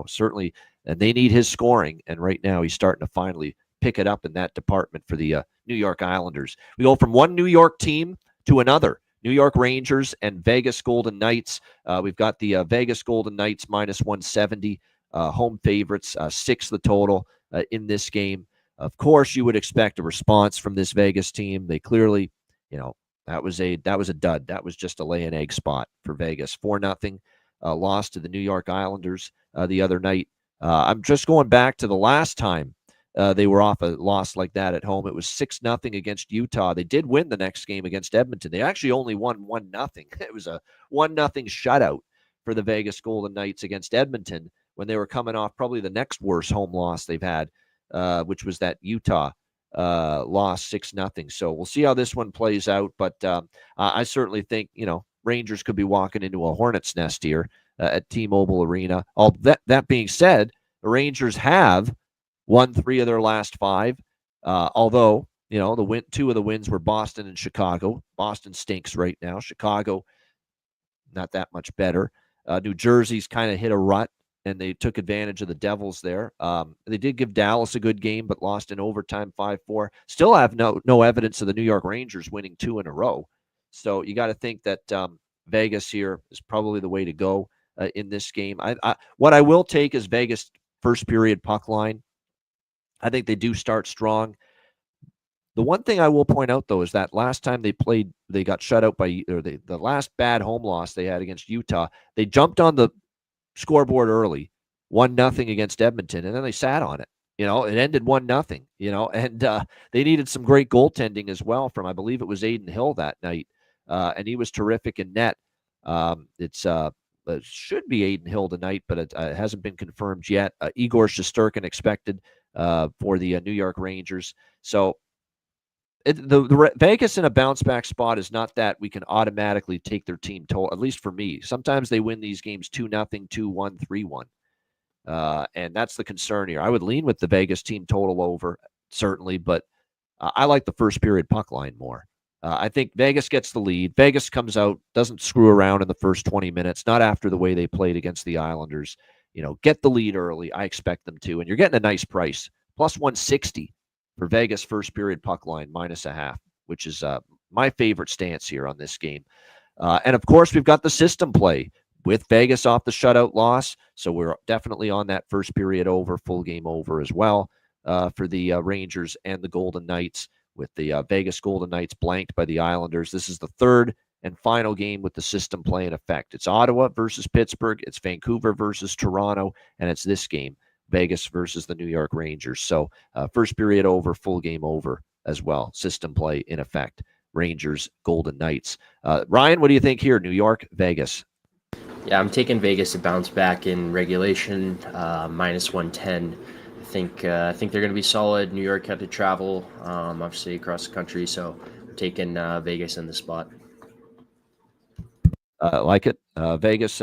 Certainly, and they need his scoring. And right now, he's starting to finally pick it up in that department for the New York Islanders. We go from one New York team to another. New York Rangers and Vegas Golden Knights. We've got the Vegas Golden Knights minus 170, home favorites, 6 the total in this game. Of course, you would expect a response from this Vegas team. They clearly, that was a dud. That was just a lay an egg spot for Vegas. 4-0 loss to the New York Islanders the other night. I'm just going back to the last time they were off a loss like that at home. It was 6-0 against Utah. They did win the next game against Edmonton. They actually only won 1-0. It was a 1-0 shutout for the Vegas Golden Knights against Edmonton when they were coming off probably the next worst home loss they've had, which was that Utah loss 6-0. So we'll see how this one plays out. But I certainly think, Rangers could be walking into a hornet's nest here at T-Mobile Arena. All that being said, the Rangers have won 3 of their last 5. Although, the 2 of the wins were Boston and Chicago. Boston stinks right now. Chicago, not that much better. New Jersey's kind of hit a rut, and they took advantage of the Devils there. They did give Dallas a good game, but lost in overtime 5-4. Still have no evidence of the New York Rangers winning 2 in a row. So you got to think that Vegas here is probably the way to go in this game. What I will take is Vegas first period puck line. I think they do start strong. The one thing I will point out, though, is that last time they played, they got shut out by, or the last bad home loss they had against Utah, they jumped on the scoreboard early, 1-0 against Edmonton, and then they sat on it. It ended 1-0, and they needed some great goaltending as well from, I believe it was Aiden Hill that night, and he was terrific in net. It should be Aiden Hill tonight, but it hasn't been confirmed yet. Igor Shesterkin expected for the New York Rangers. So the Vegas in a bounce back spot is not that we can automatically take their team total, at least for me. Sometimes they win these games 2-0, 2-1, 3-1. And that's the concern here. I would lean with the Vegas team total over, certainly, but I like the first period puck line more. I think Vegas gets the lead. Vegas comes out, doesn't screw around in the first 20 minutes, not after the way they played against the Islanders. Get the lead early. I expect them to. And you're getting a nice price, plus 160 for Vegas first period puck line, -0.5, which is my favorite stance here on this game. And, of course, we've got the system play with Vegas off the shutout loss. So we're definitely on that first period over, full game over as well for the Rangers and the Golden Knights, with the Vegas Golden Knights blanked by the Islanders. This is the third and final game with the system play in effect. It's Ottawa versus Pittsburgh. It's Vancouver versus Toronto. And it's this game, Vegas versus the New York Rangers. So first period over, full game over as well. System play in effect. Rangers, Golden Knights. Ryan, what do you think here? New York, Vegas? Yeah, I'm taking Vegas to bounce back in regulation, -110. I think they're going to be solid. New York had to travel, obviously, across the country, so I'm taking Vegas in the spot. Like it. Vegas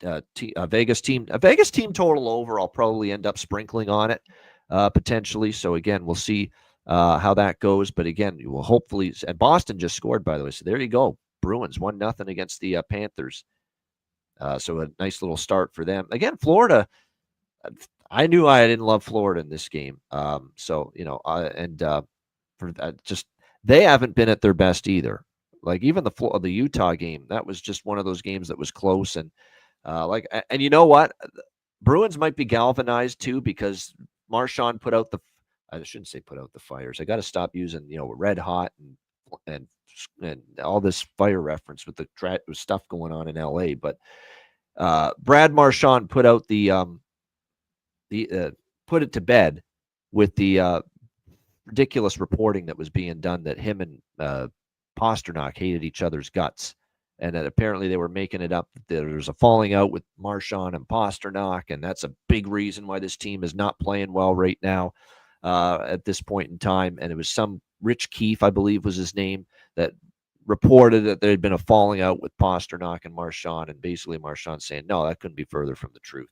Vegas team total over. I'll probably end up sprinkling on it potentially. So again, we'll see how that goes. But again, you will hopefully. And Boston just scored, by the way. So there you go. Bruins 1-0 against the Panthers. So a nice little start for them. Again, Florida. I knew I didn't love Florida in this game. For that, just they haven't been at their best either. Like even the Utah game, that was just one of those games that was close, and And you know what? Bruins might be galvanized too because Marchand put out I shouldn't say put out the fires. I got to stop using, red hot and all this fire reference with the stuff going on in LA. But Brad Marchand put out put it to bed with the ridiculous reporting that was being done that him and Pasternak hated each other's guts, and that apparently they were making it up that there was a falling out with Marchand and Pasternak, and that's a big reason why this team is not playing well right now at this point in time. And it was some Rich Keefe, I believe was his name, that reported that there had been a falling out with Pasternak and Marchand, and basically Marchand saying, no, that couldn't be further from the truth.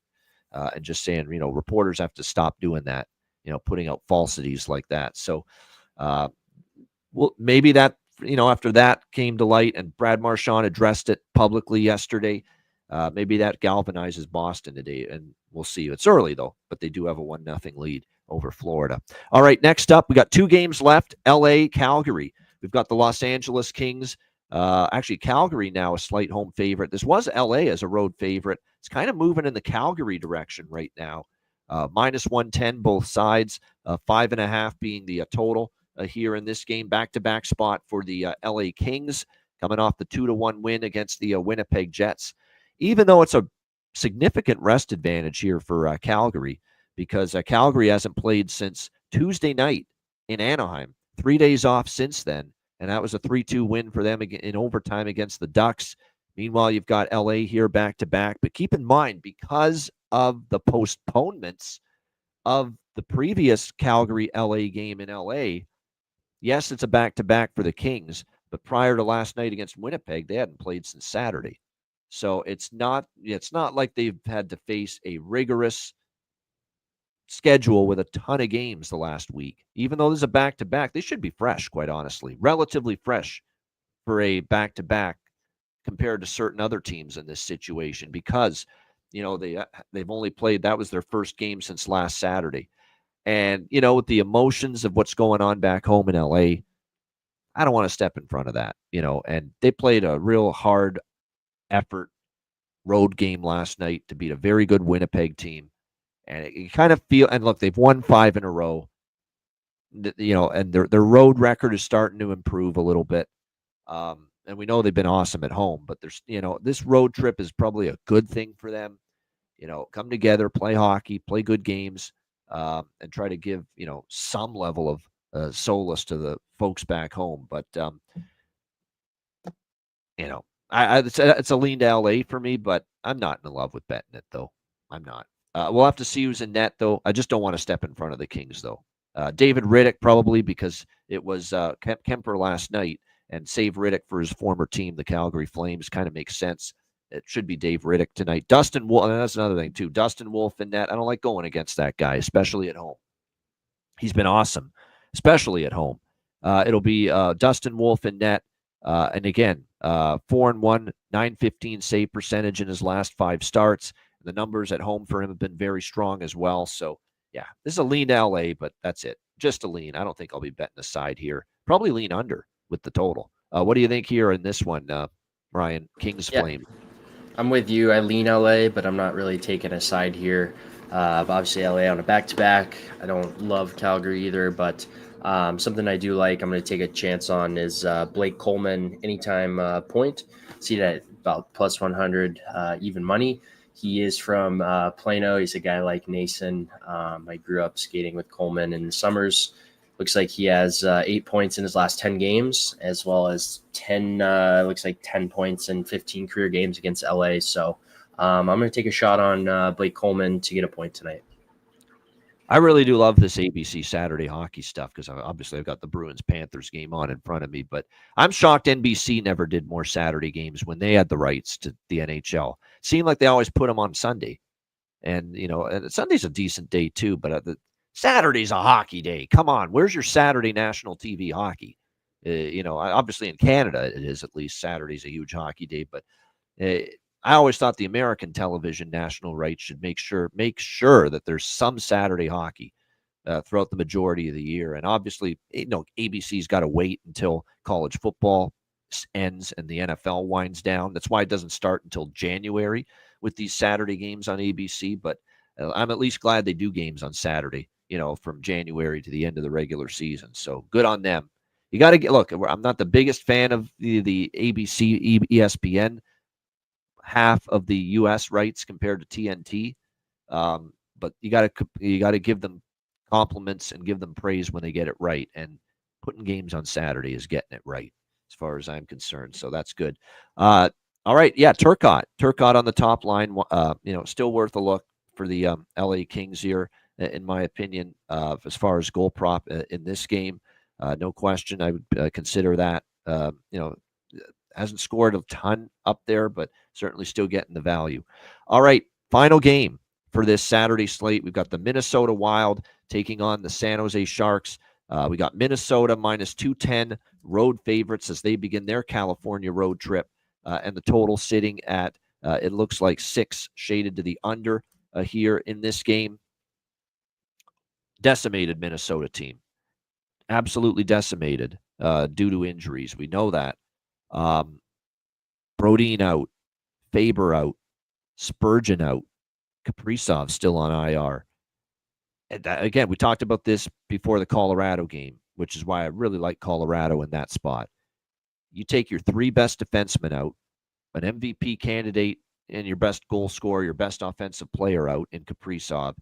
And just saying, reporters have to stop doing that, putting out falsities like that. So, well, maybe that, after that came to light and Brad Marchand addressed it publicly yesterday, maybe that galvanizes Boston today, and we'll see. It's early, though, but they do have a 1-0 lead over Florida. All right, next up, we got 2 games left, L.A., Calgary. We've got the Los Angeles Kings. Actually, Calgary now a slight home favorite. This was L.A. as a road favorite. It's kind of moving in the Calgary direction right now. Minus 110 both sides, 5.5 being the total here in this game. Back-to-back spot for the L.A. Kings, coming off the 2-1 win against the Winnipeg Jets. Even though it's a significant rest advantage here for Calgary, because Calgary hasn't played since Tuesday night in Anaheim. 3 days off since then, and that was a 3-2 win for them in overtime against the Ducks. Meanwhile, you've got LA here back-to-back. But keep in mind, because of the postponements of the previous Calgary-LA game in LA, yes, it's a back-to-back for the Kings, but prior to last night against Winnipeg, they hadn't played since Saturday. So it's not like they've had to face a rigorous schedule with a ton of games the last week. Even though there's a back-to-back, they should be fresh, quite honestly. Relatively fresh for a back-to-back compared to certain other teams in this situation because, they've only played, that was their first game since last Saturday. And, with the emotions of what's going on back home in LA, I don't want to step in front of that, and they played a real hard effort road game last night to beat a very good Winnipeg team. And you kind of feel, and look, they've won 5 in a row, and their road record is starting to improve a little bit. And we know they've been awesome at home, but there's, this road trip is probably a good thing for them. Come together, play hockey, play good games, and try to give, some level of solace to the folks back home. But, it's a lean to LA for me, but I'm not in love with betting it, though. I'm not. We'll have to see who's in net, though. I just don't want to step in front of the Kings, though. David Riddick, probably, because it was Kemper last night, and save Riddick for his former team, the Calgary Flames, kind of makes sense. It should be Dave Riddick tonight. Dustin Wolf, and that's another thing, too. Dustin Wolf in net. I don't like going against that guy, especially at home. He's been awesome, especially at home. It'll be Dustin Wolf in net. And again, 4-1, .915 save percentage in his last 5 starts. The numbers at home for him have been very strong as well. So, yeah, this is a lean to LA, but that's it. Just a lean. I don't think I'll be betting the side here. Probably lean under with the total. What do you think here in this one, Ryan? Kings Flames. I'm with you. I lean LA, but I'm not really taking a side here. Obviously, LA on a back-to-back. I don't love Calgary either, but something I do like, I'm going to take a chance on is Blake Coleman anytime point. See that about plus 100 even money. He is from Plano. He's a guy like Nason. I grew up skating with Coleman in the summers. Looks like he has 8 points in his last 10 games, as well as 10 points in 15 career games against LA. So I'm going to take a shot on Blake Coleman to get a point tonight. I really do love this ABC Saturday hockey stuff because obviously I've got the Bruins Panthers game on in front of me, but I'm shocked NBC never did more Saturday games when they had the rights to the NHL. Seemed like they always put them on Sunday, and and Sunday's a decent day too, but Saturday's a hockey day. Come on, where's your Saturday national TV hockey? Obviously in Canada it is, at least Saturday's a huge hockey day, but I always thought the American television national rights should make sure that there's some Saturday hockey throughout the majority of the year. And obviously, ABC's got to wait until college football ends and the NFL winds down. That's why it doesn't start until January, with these Saturday games on ABC, but I'm at least glad they do games on Saturday, from January to the end of the regular season. So good on them. You got to look, I'm not the biggest fan of the ABC, ESPN half of the U.S. rights compared to TNT. But you got to give them compliments and give them praise when they get it right. And putting games on Saturday is getting it right, as far as I'm concerned. So that's good. All right, yeah, Turcotte on the top line. Still worth a look for the LA Kings here, in my opinion. As far as goal prop in this game, no question, I would consider that. Hasn't scored a ton up there, but certainly still getting the value. All right, final game for this Saturday slate. We've got the Minnesota Wild taking on the San Jose Sharks. We got Minnesota minus 210 road favorites as they begin their California road trip, and the total sitting at, it looks like 6, shaded to the under here in this game. Decimated Minnesota team. Absolutely decimated due to injuries. We know that. Brodin out, Faber out, Spurgeon out, Kaprizov still on IR. And again, we talked about this before the Colorado game, which is why I really like Colorado in that spot. You take your 3 best defensemen out, an MVP candidate, and your best goal scorer, your best offensive player out in Kaprizov.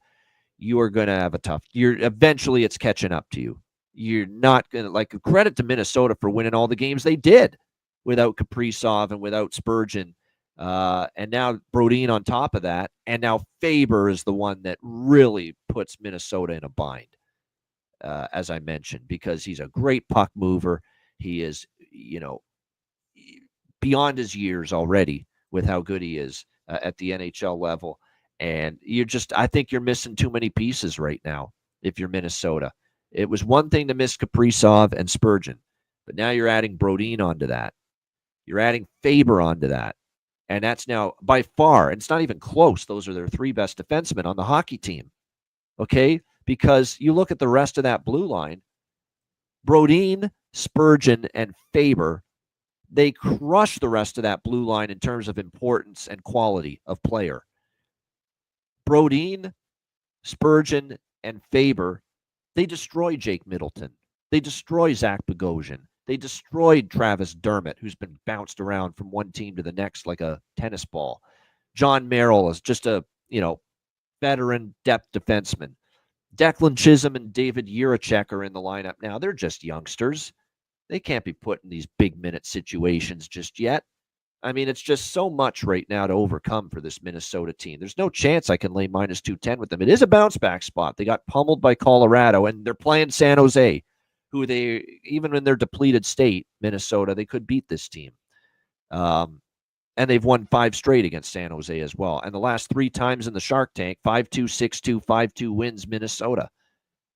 You are going to have a tough. Eventually, it's catching up to you. You're not going to, credit to Minnesota for winning all the games they did without Kaprizov and without Spurgeon. And now Brodin on top of that. And now Faber is the one that really puts Minnesota in a bind, as I mentioned, because he's a great puck mover. He is, beyond his years already with how good he is at the NHL level. And I think you're missing too many pieces right now if you're Minnesota. It was one thing to miss Kaprizov and Spurgeon, but now you're adding Brodin onto that. You're adding Faber onto that. And that's now by far, and it's not even close, those are their 3 best defensemen on the hockey team. Okay? Because you look at the rest of that blue line, Brodin, Spurgeon, and Faber, they crush the rest of that blue line in terms of importance and quality of player. Brodin, Spurgeon, and Faber, they destroy Jake Middleton. They destroy Zach Bogosian. They destroyed Travis Dermott, who's been bounced around from one team to the next like a tennis ball. John Merrill is just a, veteran depth defenseman. Declan Chisholm and David Jiricek are in the lineup now. They're just youngsters. They can't be put in these big minute situations just yet. I mean, it's just so much right now to overcome for this Minnesota team. There's no chance I can lay minus 210 with them. It is a bounce back spot. They got pummeled by Colorado, and they're playing San Jose, who they, even in their depleted state, Minnesota, they could beat this team. And they've won 5 straight against San Jose as well. And the last 3 times in the Shark Tank, 5-2, 6-2, 5-2 wins Minnesota.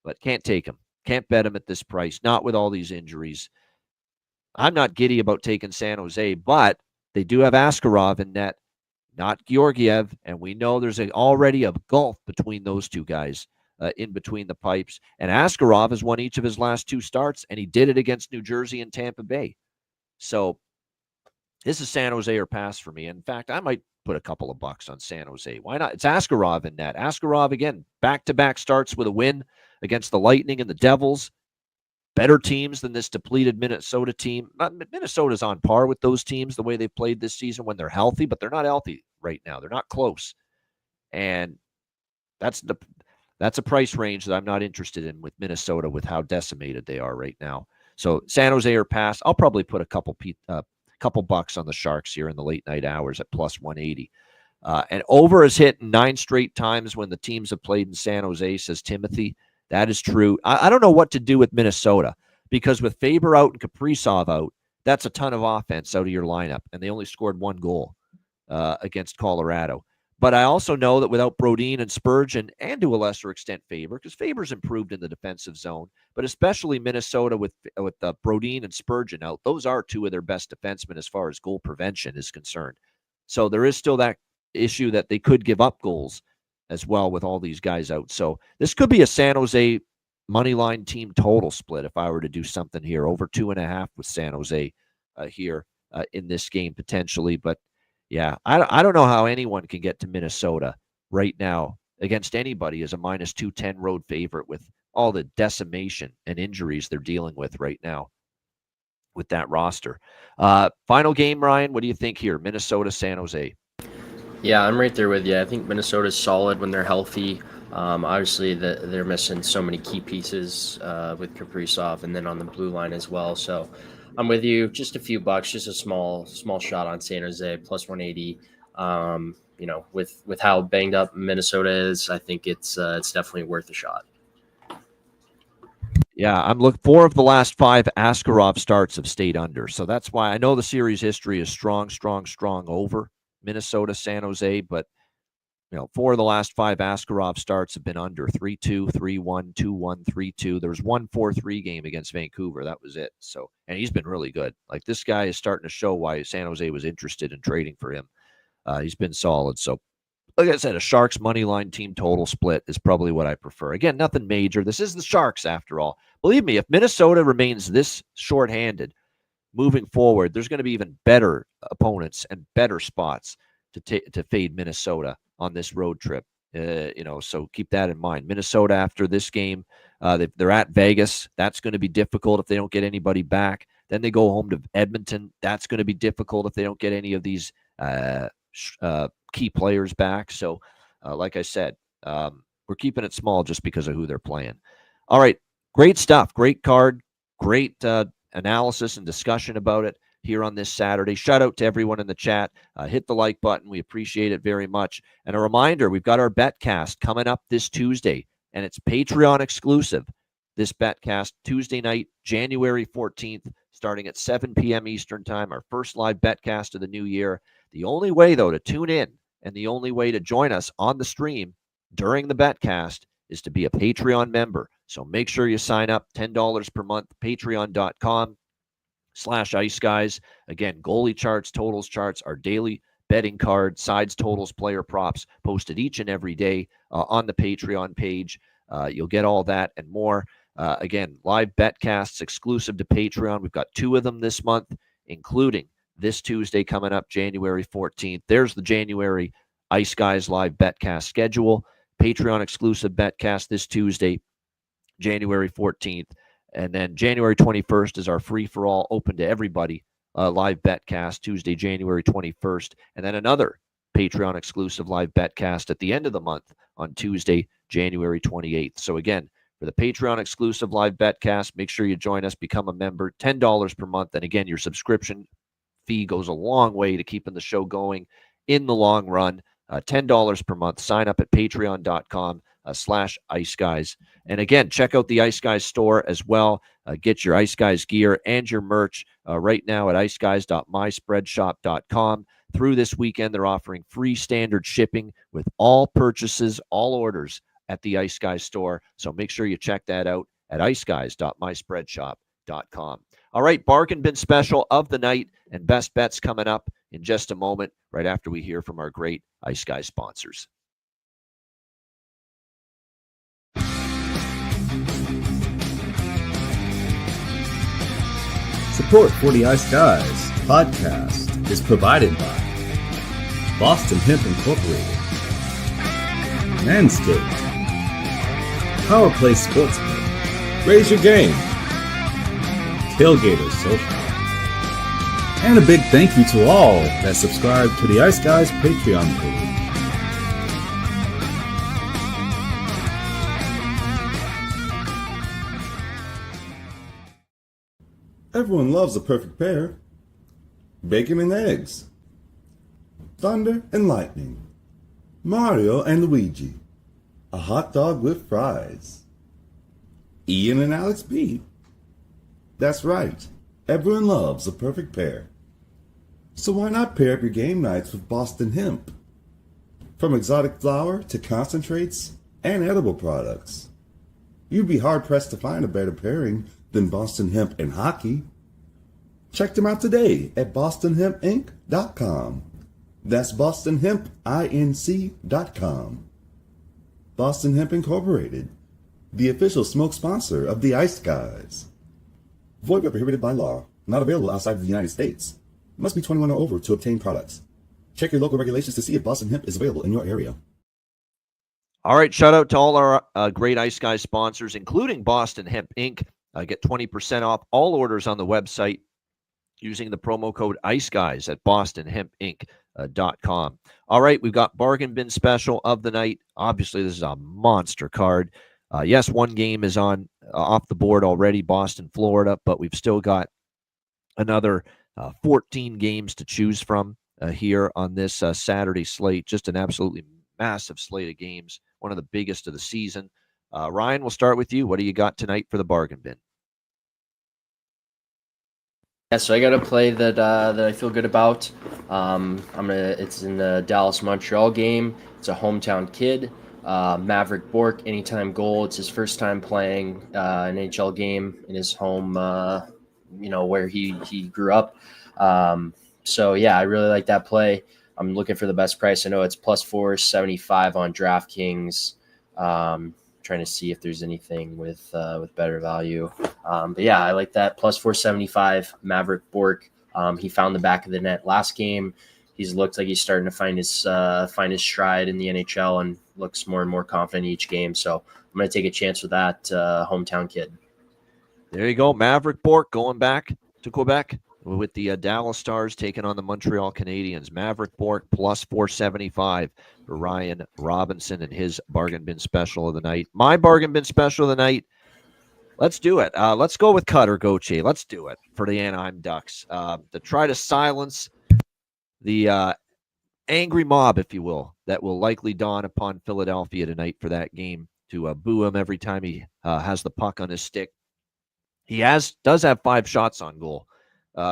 But can't take them. Can't bet them at this price, not with all these injuries. I'm not giddy about taking San Jose, but they do have Askarov in net, not Georgiev, and we know there's already a gulf between those two guys in between the pipes. And Askarov has won each of his last 2 starts, and he did it against New Jersey and Tampa Bay. So this is San Jose or pass for me. In fact, I might put a couple of bucks on San Jose. Why not? It's Askarov in net. Askarov, again, back-to-back starts with a win against the Lightning and the Devils. Better teams than this depleted Minnesota team. Minnesota's on par with those teams the way they've played this season when they're healthy, but they're not healthy right now. They're not close. And that's a price range that I'm not interested in with Minnesota with how decimated they are right now. So San Jose or pass. I'll probably put a couple bucks on the Sharks here in the late night hours at plus 180. And over is hit 9 straight times when the teams have played in San Jose, says Timothy. That is true. I don't know what to do with Minnesota because with Faber out and Kaprizov out, that's a ton of offense out of your lineup, and they only scored 1 goal against Colorado. But I also know that without Brodin and Spurgeon, and to a lesser extent Faber, because Faber's improved in the defensive zone, but especially Minnesota with Brodin and Spurgeon out, those are 2 of their best defensemen as far as goal prevention is concerned. So there is still that issue that they could give up goals as well with all these guys out. So this could be a San Jose money line team total split if I were to do something here, over 2.5 with San Jose here in this game potentially. But Yeah, I don't know how anyone can get to Minnesota right now against anybody as a minus 210 road favorite with all the decimation and injuries they're dealing with right now with that roster. Final game, Ryan, what do you think here? Minnesota, San Jose. Yeah, I'm right there with you. I think Minnesota's solid when they're healthy. Obviously, they're missing so many key pieces with Kaprizov and then on the blue line as well. So I'm with you. Just a few bucks, just a small shot on San Jose, plus 180. With how banged up Minnesota is, I think it's definitely worth a shot. Yeah, I'm looking 4 of the last 5 Askarov starts have stayed under. So that's why I know the series history is strong over Minnesota, San Jose, but 4 of the last 5 Askarov starts have been under 3-2, 3-1, 2-1, 3-2. There was 1-4-3 game against Vancouver. That was it. So, and he's been really good. Like, this guy is starting to show why San Jose was interested in trading for him. He's been solid. So, like I said, a Sharks money line team total split is probably what I prefer. Again, nothing major. This is the Sharks after all. Believe me, if Minnesota remains this shorthanded moving forward, there's going to be even better opponents and better spots to fade Minnesota on this road trip. So keep that in mind. Minnesota after this game, they're at Vegas. That's going to be difficult if they don't get anybody back. Then they go home to Edmonton. That's going to be difficult if they don't get any of these key players back. So, like I said, we're keeping it small just because of who they're playing. All right, great stuff. Great card. Great analysis and discussion about it here on this Saturday. Shout out to everyone in the chat. Hit the like button. We appreciate it very much. And a reminder, we've got our Betcast coming up this Tuesday, and it's Patreon exclusive. This Betcast Tuesday night, January 14th, starting at 7 p.m. Eastern Time, our first live Betcast of the new year. The only way, though, to tune in and the only way to join us on the stream during the Betcast is to be a Patreon member. So make sure you sign up, $10 per month, patreon.com/Ice Guys. Again, goalie charts, totals charts, our daily betting card, sides, totals, player props posted each and every day on the Patreon page. You'll get all that and more. Again, live Betcasts exclusive to Patreon. We've got 2 of them this month, including this Tuesday coming up, January 14th. There's the January Ice Guys live Betcast schedule. Patreon exclusive Betcast this Tuesday, January 14th. And then January 21st is our free-for-all, open to everybody, live Betcast, Tuesday, January 21st. And then another Patreon exclusive live Betcast at the end of the month on Tuesday, January 28th. So again, for the Patreon exclusive live Betcast, make sure you join us, become a member, $10 per month. And again, your subscription fee goes a long way to keeping the show going in the long run. $10 per month. Sign up at patreon.com/Ice Guys. And again, check out the Ice Guys store as well. Get your Ice Guys gear and your merch right now at iceguys.myspreadshop.com. Through this weekend, they're offering free standard shipping with all purchases, all orders at the Ice Guys store. So make sure you check that out at iceguys.myspreadshop.com. All right, bargain bin special of the night and best bets coming up in just a moment, right after we hear from our great Ice Guys sponsors. Support for the Ice Guys podcast is provided by Boston Hemp Incorporated, Manscaped, Power Play Sportsbook, Raise Your Game, Tailgaters Social, and a big thank you to all that subscribe to the Ice Guys Patreon page. Everyone loves a perfect pair. Bacon and eggs. Thunder and lightning. Mario and Luigi. A hot dog with fries. Ian and Alex B. That's right. Everyone loves a perfect pair. So why not pair up your game nights with Boston Hemp? From exotic flower to concentrates and edible products. You'd be hard-pressed to find a better pairing than Boston Hemp and hockey. Check them out today at bostonhempinc.com. That's bostonhempinc.com. Boston Hemp Incorporated, the official smoke sponsor of the Ice Guys. Void where prohibited by law. Not available outside of the United States. Must be 21 or over to obtain products. Check your local regulations to see if Boston Hemp is available in your area. All right, shout out to all our great Ice Guys sponsors, including Boston Hemp Inc. Get 20% off all orders on the website using the promo code IceGuys at bostonhempinc.com. All right, we've got Bargain Bin Special of the night. Obviously, this is a monster card. Yes, one game is on off the board already, Boston, Florida, but we've still got another 14 games to choose from here on this Saturday slate. Just an absolutely massive slate of games, one of the biggest of the season. Ryan, we'll start with you. What do you got tonight for the Bargain Bin? Yeah, so I got a play that I feel good about. It's in the Dallas-Montreal game. It's a hometown kid, Maverick Bourque, anytime goal. It's his first time playing an NHL game in his home, where he grew up. So yeah, I really like that play. I'm looking for the best price. I know it's plus 475 on DraftKings. Trying to see if there's anything with better value. But yeah, I like that plus 475 Maverick Bourque. He found the back of the net last game. He's looked like he's starting to find his stride in the NHL and looks more and more confident each game. So I'm going to take a chance with that hometown kid. There you go, Maverick Bourque going back to Quebec with the Dallas Stars taking on the Montreal Canadiens. Maverick Bourque plus 475 for Ryan Robinson and his Bargain Bin Special of the night. My Bargain Bin Special of the night, let's do it. Let's go with Cutter Gauthier. Let's do it for the Anaheim Ducks to try to silence the angry mob, if you will, that will likely dawn upon Philadelphia tonight for that game to boo him every time he has the puck on his stick. He does have 5 shots on goal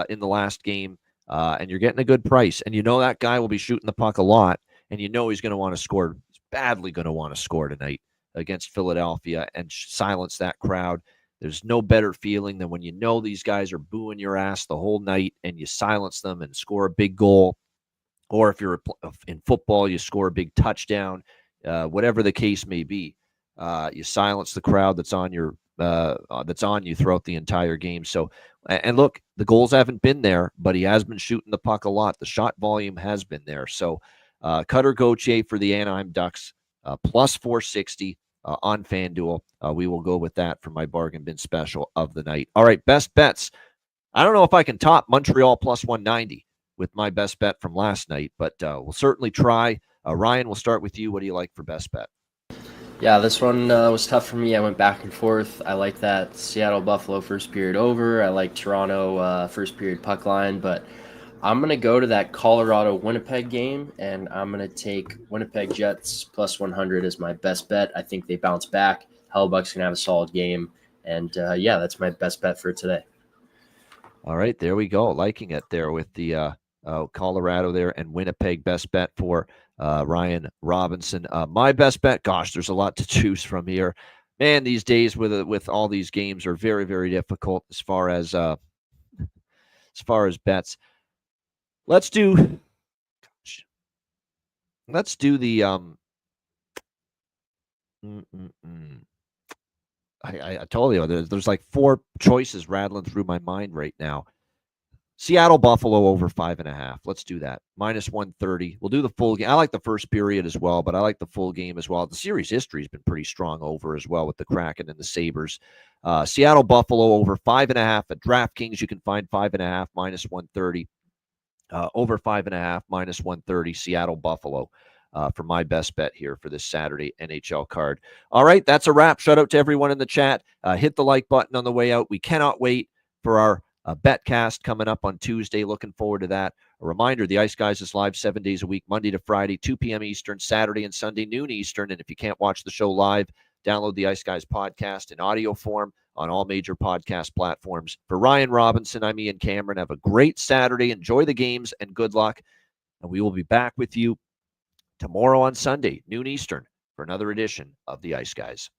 in the last game, and you're getting a good price. And you know that guy will be shooting the puck a lot, and you know he's going to want to score. He's badly going to want to score tonight against Philadelphia and silence that crowd. There's no better feeling than when you know these guys are booing your ass the whole night and you silence them and score a big goal. Or if you're in football, you score a big touchdown, whatever the case may be. You silence the crowd that's on you throughout the entire game. So, and look, the goals haven't been there, but he has been shooting the puck a lot. The shot volume has been there. So, Cutter Gauthier for the Anaheim Ducks, plus 460 on FanDuel. We will go with that for my Bargain Bin Special of the night. All right, best bets. I don't know if I can top Montreal plus 190 with my best bet from last night, but we'll certainly try. Ryan, we'll start with you. What do you like for best bet? Yeah, this one was tough for me. I went back and forth. I like that Seattle Buffalo first period over. I like Toronto first period puck line, but I'm going to go to that Colorado Winnipeg game, and I'm going to take Winnipeg Jets plus 100 as my best bet. I think they bounce back. Hellbuck's going to have a solid game, and yeah, that's my best bet for today. All right, there we go. Liking it there with the Colorado there and Winnipeg best bet for Ryan Robinson. My best bet, gosh, there's a lot to choose from here. Man, these days with all these games are very, very difficult as far as bets. Let's do the I told you there's like 4 choices rattling through my mind right now. Seattle Buffalo over 5.5. Let's do that. Minus 130. We'll do the full game. I like the first period as well, but I like the full game as well. The series history has been pretty strong over as well with the Kraken and the Sabres. Seattle Buffalo over 5.5 at DraftKings. You can find 5.5 minus 130. Over 5.5 minus 130. Seattle Buffalo for my best bet here for this Saturday NHL card. All right, that's a wrap. Shout out to everyone in the chat. Hit the like button on the way out. We cannot wait for our Betcast coming up on Tuesday. Looking forward to that. A reminder, the Ice Guys is live 7 days a week, Monday to Friday, 2 p.m. Eastern, Saturday and Sunday, noon Eastern. And if you can't watch the show live, download the Ice Guys podcast in audio form on all major podcast platforms. For Ryan Robinson, I'm Ian Cameron. Have a great Saturday. Enjoy the games and good luck. And we will be back with you tomorrow on Sunday, noon Eastern, for another edition of the Ice Guys.